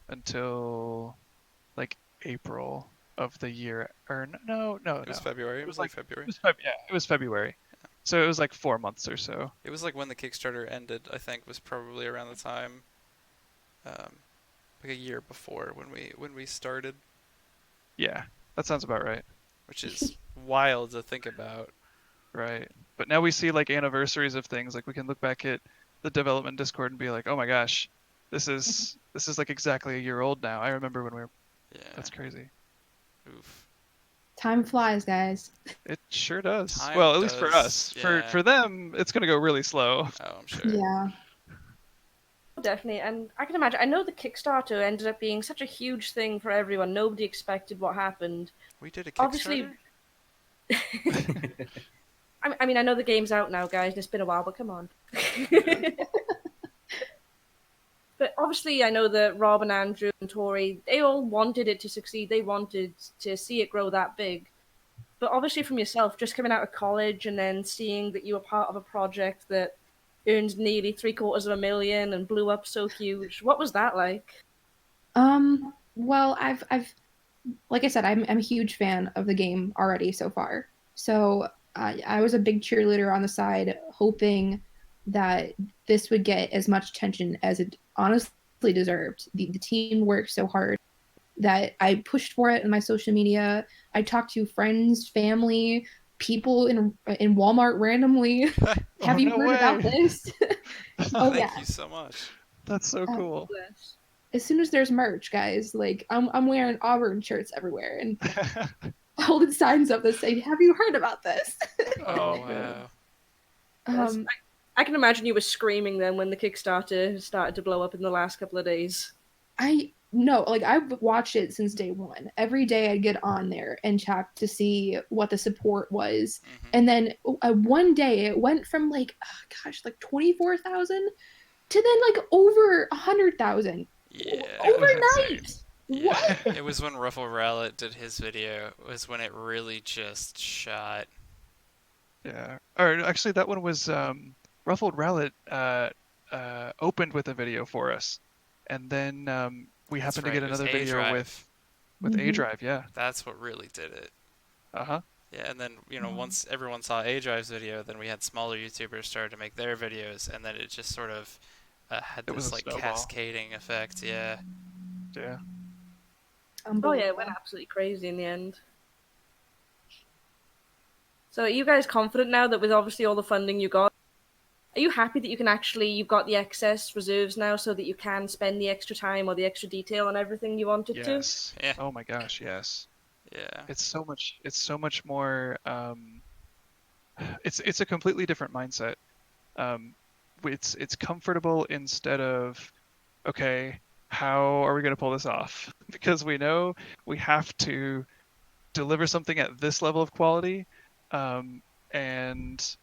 until like April of the year, or It was no. February. It It was was like like February. yeah, it was February. So it was like 4 months or so. It was like when the Kickstarter ended, I think, was probably around the time, um, like a year before when we started, Yeah, that sounds about right. which is wild to think about. Right. But now we see like anniversaries of things. Like we can look back at the development Discord and be like, oh my gosh, this is like exactly a year old now. I remember when we were. Yeah. That's crazy. Oof. Time flies, guys. It sure does. Time Well, at least for does. us. For Yeah. for them, it's gonna go really slow. Oh, I'm sure. Yeah. Definitely, and I can imagine. I know the Kickstarter ended up being such a huge thing for everyone. Nobody expected what happened. We did a Obviously, Kickstarter? I mean, I know the game's out now, guys, and it's been a while, but come on. But obviously, I know that Rob and Andrew and Tori, they all wanted it to succeed. They wanted to see it grow that big. But obviously, from yourself, just coming out of college and then seeing that you were part of a project that earned nearly $750,000 and blew up so huge, what was that like? Well, I've like I said, I'm a huge fan of the game already so far. So I was a big cheerleader on the side, hoping that this would get as much attention as it honestly deserved. The team worked so hard that I pushed for it in my social media. I talked to friends, family, people in Walmart randomly. Oh Have you no heard about way! this? Oh yeah. Thank you so much. That's so Uh, cool. as soon as there's merch, guys, like I'm wearing Auburn shirts everywhere and holding signs up that say, "Have you heard about this?" Oh, Oh man. wow. Yes. um, I can imagine you were screaming then when the Kickstarter started to blow up in the last couple of days. I no, like I've watched it since day one. Every day I'd get on there and check to see what the support was, Hmm. and then one day it went from like gosh, like 24,000 to then like over 100,000 Yeah. It was insane. overnight. Yeah. What? It was when Ruffle Rowlet did his video, was when it really just shot. Yeah. Or actually, that one was Ruffled Rowlet opened with a video for us, and then we That's happened to right, get it was another video A-Drive. with A Mhm. Drive. Yeah. That's what really did it. Uh-huh. Yeah, and then, once everyone saw A-Drive's video, then we had smaller YouTubers started to make their videos, and then it just sort of had It was this, a like, snowball. cascading effect, yeah. Yeah. Oh yeah, it went Unbelievable. absolutely crazy in the end. So are you guys confident now that with obviously all the funding you got, are you happy that you've got the excess reserves now so that you can spend the extra time or the extra detail on everything you wanted to? Yes. Yeah. Oh my gosh, yes. Yeah. It's so much more it's a completely different mindset. Um it's comfortable instead of, okay, how are we going to pull this off? Because we know we have to deliver something at this level of quality. And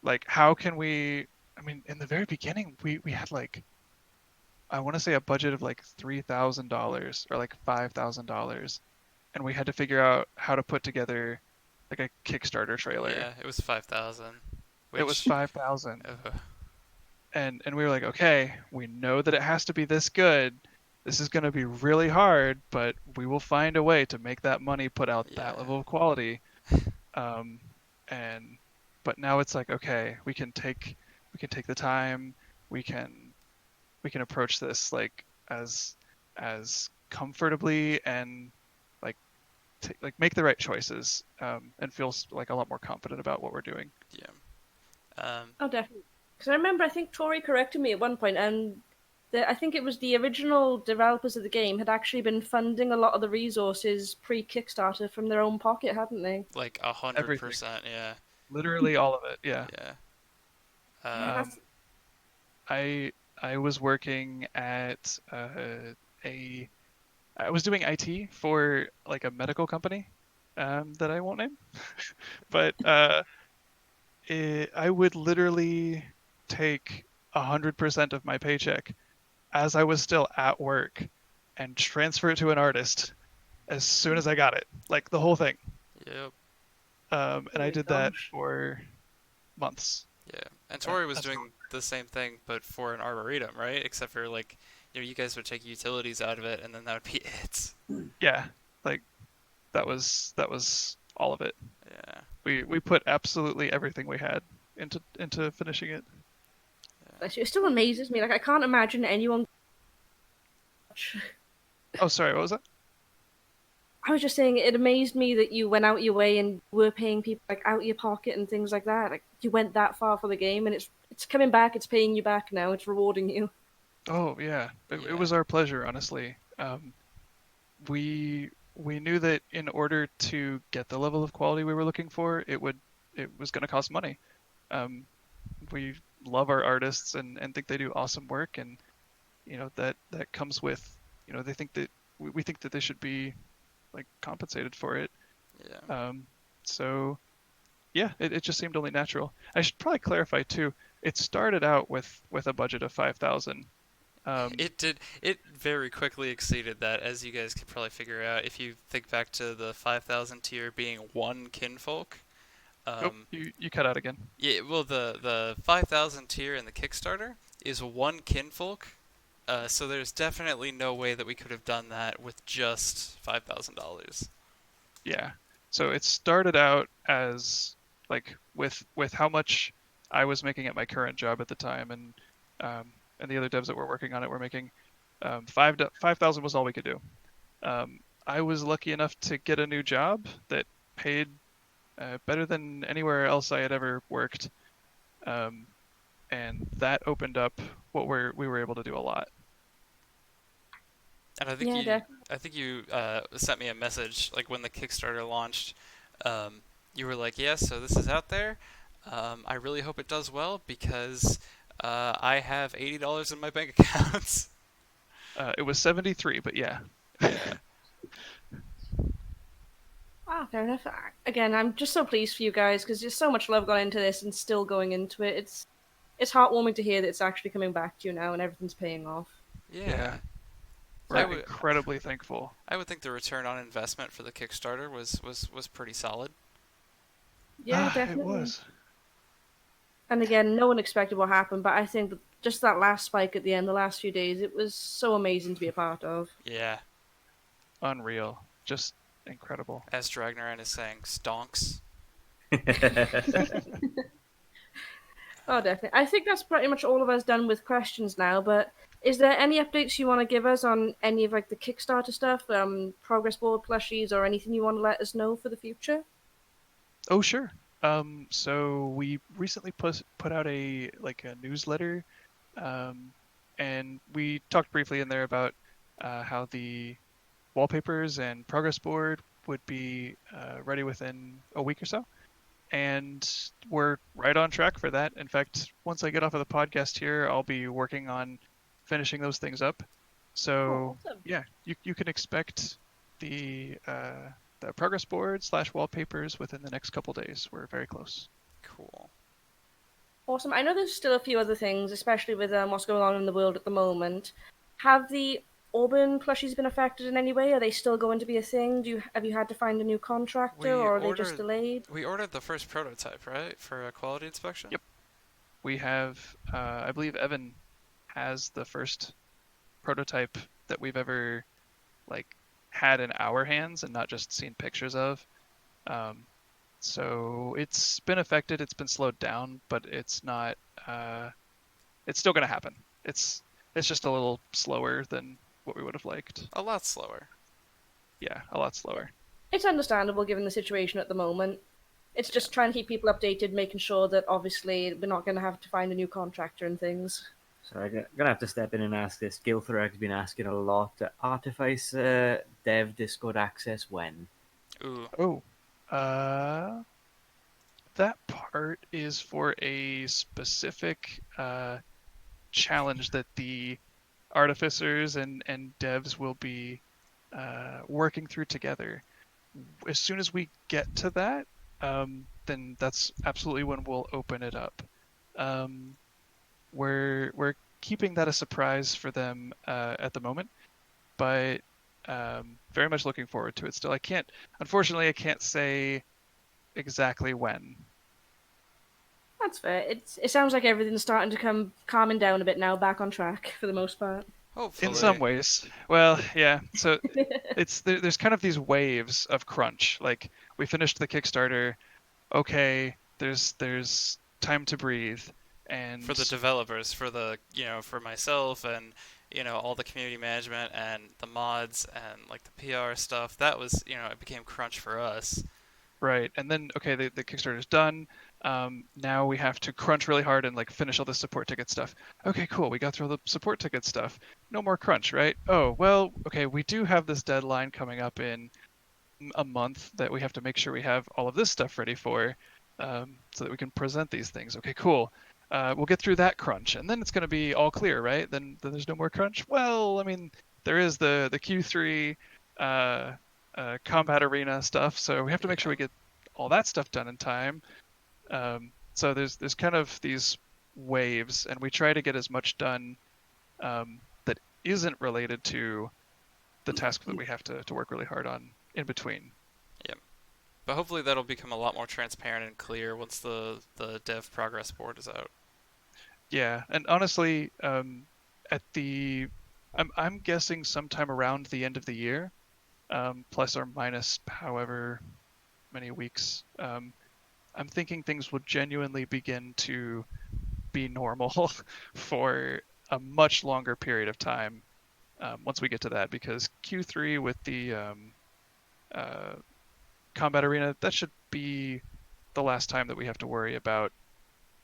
like, how can we, I mean, in the very beginning, we had like, I want to say a budget of like $3,000 or like $5,000. And we had to figure out how to put together like a Kickstarter trailer. Yeah, it was 5,000, It was which 5,000. uh, And we were like, okay, we know that it has to be this good. This is going to be really hard, but we will find a way to make that money put out that yeah. level of quality. Um, and but now it's like, okay, we can take the time, we can we can approach this like as comfortably and like like make the right choices, and feel like a lot more confident about what we're doing. Yeah. Oh, definitely. Because I remember, I think Tori corrected me at one point, and I think it was the original developers of the game had actually been funding a lot of the resources pre-Kickstarter from their own pocket, hadn't they? Like Everything, 100%. Yeah. literally all of it. Yeah. Yeah. Yeah, Um, I I was working at a I was doing IT for like a medical company, that I won't name, but I would literally take 100% of my paycheck as I was still at work and transfer it to an artist as soon as I got it, like the whole thing. Yep. oh And I my did that gosh. for months. Yeah. And Tori was That's doing the same thing, but for an arboretum, right? Except for like, you guys would take utilities out of it, and then that would be it. Yeah, like that was all of it. Yeah. We put absolutely everything we had into finishing it. Bless you. It still amazes me. Like, I can't imagine anyone. Oh, sorry, what was that? I was just saying, it amazed me that you went out your way and were paying people like out of your pocket and things like that. Like, you went that far for the game, and it's coming back. It's paying you back now. It's rewarding you. Oh yeah, it Yeah. was our pleasure, honestly. We knew that in order to get the level of quality we were looking for, it was going to cost money. Um, we love our artists and think they do awesome work, and that comes with, they think that we think that they should be like compensated for it. Yeah. So yeah, it just seemed only natural. I should probably clarify too. It started out with a budget of 5,000. It did. It very quickly exceeded that, as you guys could probably figure out if you think back to the 5,000 tier being one kinfolk. Oh, you cut out again. Yeah. Well, the 5,000 tier in the Kickstarter is one kinfolk. So there's definitely no way that we could have done that with just $5,000. Yeah. So it started out as like with how much I was making at my current job at the time, and the other devs that were working on it were making, 5,000 was all we could do. I was lucky enough to get a new job that paid better than anywhere else I had ever worked, and that opened up we were able to do a lot. And I think Yeah, you, definitely. I think you sent me a message like when the Kickstarter launched. You were like, "Yeah, so this is out there. I really hope it does well because I have $80 in my bank accounts." It was 73, but yeah. Yeah. Ah, fair enough. Again, I'm just so pleased for you guys because there's so much love gone into this and still going into it. It's heartwarming to hear that it's actually coming back to you now and everything's paying off. Yeah. We're I would incredibly thankful. I would think the return on investment for the Kickstarter was pretty solid. Yeah, It definitely. was. And again, no one expected what happened, but I think that just that last spike at the end, the last few days, it was so amazing to be a part of. Yeah. Unreal. Just incredible. As Dragnaran is saying, stonks. Oh, definitely. I think that's pretty much all of us done with questions now, but is there any updates you want to give us on any of like the Kickstarter stuff, progress board plushies, or anything you want to let us know for the future? Oh, sure. So we recently put out a newsletter, and we talked briefly in there about how the wallpapers and progress board would be ready within a week or so, and we're right on track for that. In fact, once I get off of the podcast here, I'll be working on finishing those things up. So awesome. yeah, you can expect the progress board / wallpapers within the next couple days. We're very close. Cool. Awesome. I know there's still a few other things, especially with what's going on in the world at the moment. Have the Auburn plushies been affected in any way? Are they still going to be a thing? Have you had to find a new contractor, We or are they just ordered delayed? we ordered the first prototype, right, for a quality inspection? Yep. We have, I believe Evan has the first prototype that we've ever had in our hands and not just seen pictures of. So it's been affected. It's been slowed down, but it's not. It's still going to happen. It's just a little slower than what we would have liked. A lot slower. Yeah, a lot slower. It's understandable given the situation at the moment. It's just trying to keep people updated, making sure that obviously we're not going to have to find a new contractor and things. So I'm going to have to step in and ask this. Gilthorag's been asking a lot. Artifice dev Discord access when? Ooh. Oh, that part is for a specific challenge that the artificers and devs will be working through together. As soon as we get to that, then that's absolutely when we'll open it up. We're keeping that a surprise for them at the moment, but very much looking forward to it still. Unfortunately, I can't say exactly when. That's fair. It sounds like everything's starting to calming down a bit now, back on track for the most part. Hopefully. In some ways. Well, yeah. So there's kind of these waves of crunch. Like we finished the Kickstarter, okay, there's time to breathe, and for the developers, for myself and all the community management and the mods and like the PR stuff, that was it became crunch for us. right, and then okay, the Kickstarter's done. Now we have to crunch really hard and finish all the support ticket stuff. Okay, cool. We got through all the support ticket stuff. No more crunch, right? Oh, well, okay, we do have this deadline coming up in a month that we have to make sure we have all of this stuff ready for, so that we can present these things. Okay, cool. We'll get through that crunch, and then it's going to be all clear, right? Then there's no more crunch. Well, I mean, there is the Q3 combat arena stuff, so we have to make sure we get all that stuff done in time. So there's kind of these waves, and we try to get as much done that isn't related to the task that we have to work really hard on in between. Yep. But hopefully that'll become a lot more transparent and clear once the dev progress board is out. Yeah, and honestly, I'm guessing sometime around the end of the year, plus or minus however many weeks. I'm thinking things will genuinely begin to be normal for a much longer period of time once we get to that, because Q3 with the combat arena, that should be the last time that we have to worry about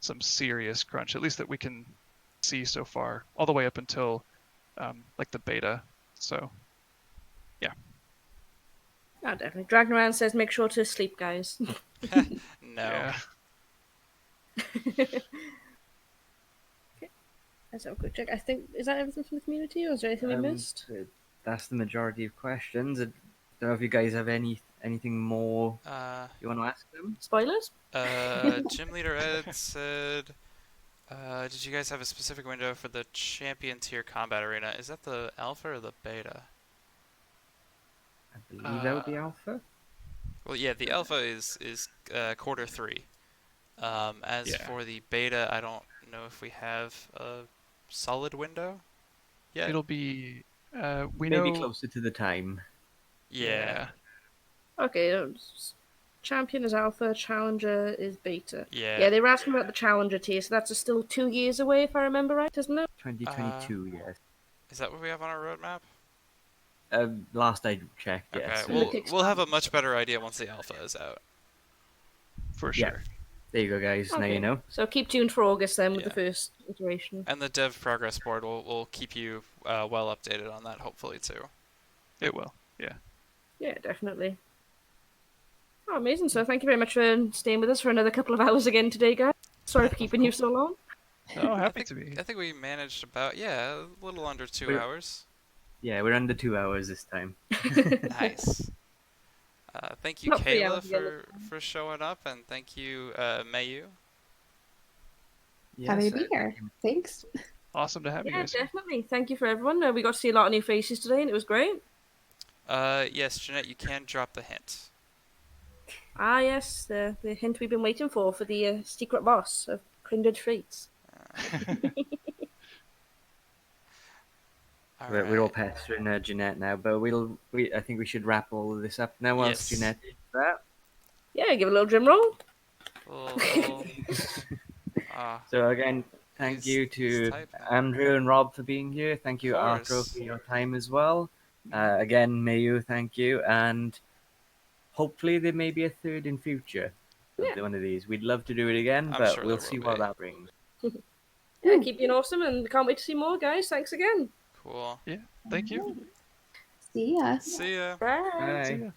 some serious crunch, at least that we can see so far, all the way up until the beta. So, yeah. Oh, definitely. Dragon around says, make sure to sleep, guys. No. Yeah. Okay. Let's have a quick check. I think, is that everything from the community, or is there anything we missed? That's the majority of questions. I don't know if you guys have anything more you want to ask them. Spoilers? Gym Leader Ed said, did you guys have a specific window for the champion tier combat arena? Is that the alpha or the beta? I believe that would be alpha. Well, yeah, the alpha is quarter 3. As for the beta, I don't know if we have a solid window yet. It'll be maybe closer to the time. Yeah. Okay, champion is alpha, challenger is beta. Yeah. They were asking about the challenger tier, so that's still 2 years away, if I remember right, isn't it? 2022, yes. Is that what we have on our roadmap? Last I checked, Okay, yes. we'll have a much better idea once the alpha is out. For Yeah. sure. There you go, guys. Now Okay. you know. So keep tuned for August then with the Yeah. first iteration. And the dev progress board will keep you well updated on that, hopefully, too. It will. Yeah. Yeah, definitely. Oh, amazing. So thank you very much for staying with us for another couple of hours again today, guys. Sorry for keeping you so long. Oh, I happy think, to be. I think we managed about, a little under 2 We're- hours. Yeah, we're under 2 hours this time. Nice. Thank you, Not 3 Kayla, hours again. for showing up, and thank you, Meyuu. Happy to Yes, be here. Thanks. Awesome to have you Yeah, guys. definitely. Thank you for everyone. We got to see a lot of new faces today, and it was great. Yes, Jeanette, you can drop the hint. Ah, yes, the hint we've been waiting for the secret boss of Kindred Treats. we're all Alright. pestering Jeanette now, but I think we should wrap all of this up now whilst Yes. Jeanette did that. Yeah, give a little drum roll. Little, So again, thank he's- you he's to typing. Andrew and Rob for being here. Thank you, Of Arturo, course. for your time as well. Again, Meyuu, thank you, and hopefully there may be a third in future of Yeah. one of these. We'd love to do it again, I'm but sure we'll there will see what be. that brings. Yeah, keep being awesome, and can't wait to see more, guys. Thanks again. Cool. Yeah. Thank you. See ya. See ya. Bye. Bye. See ya.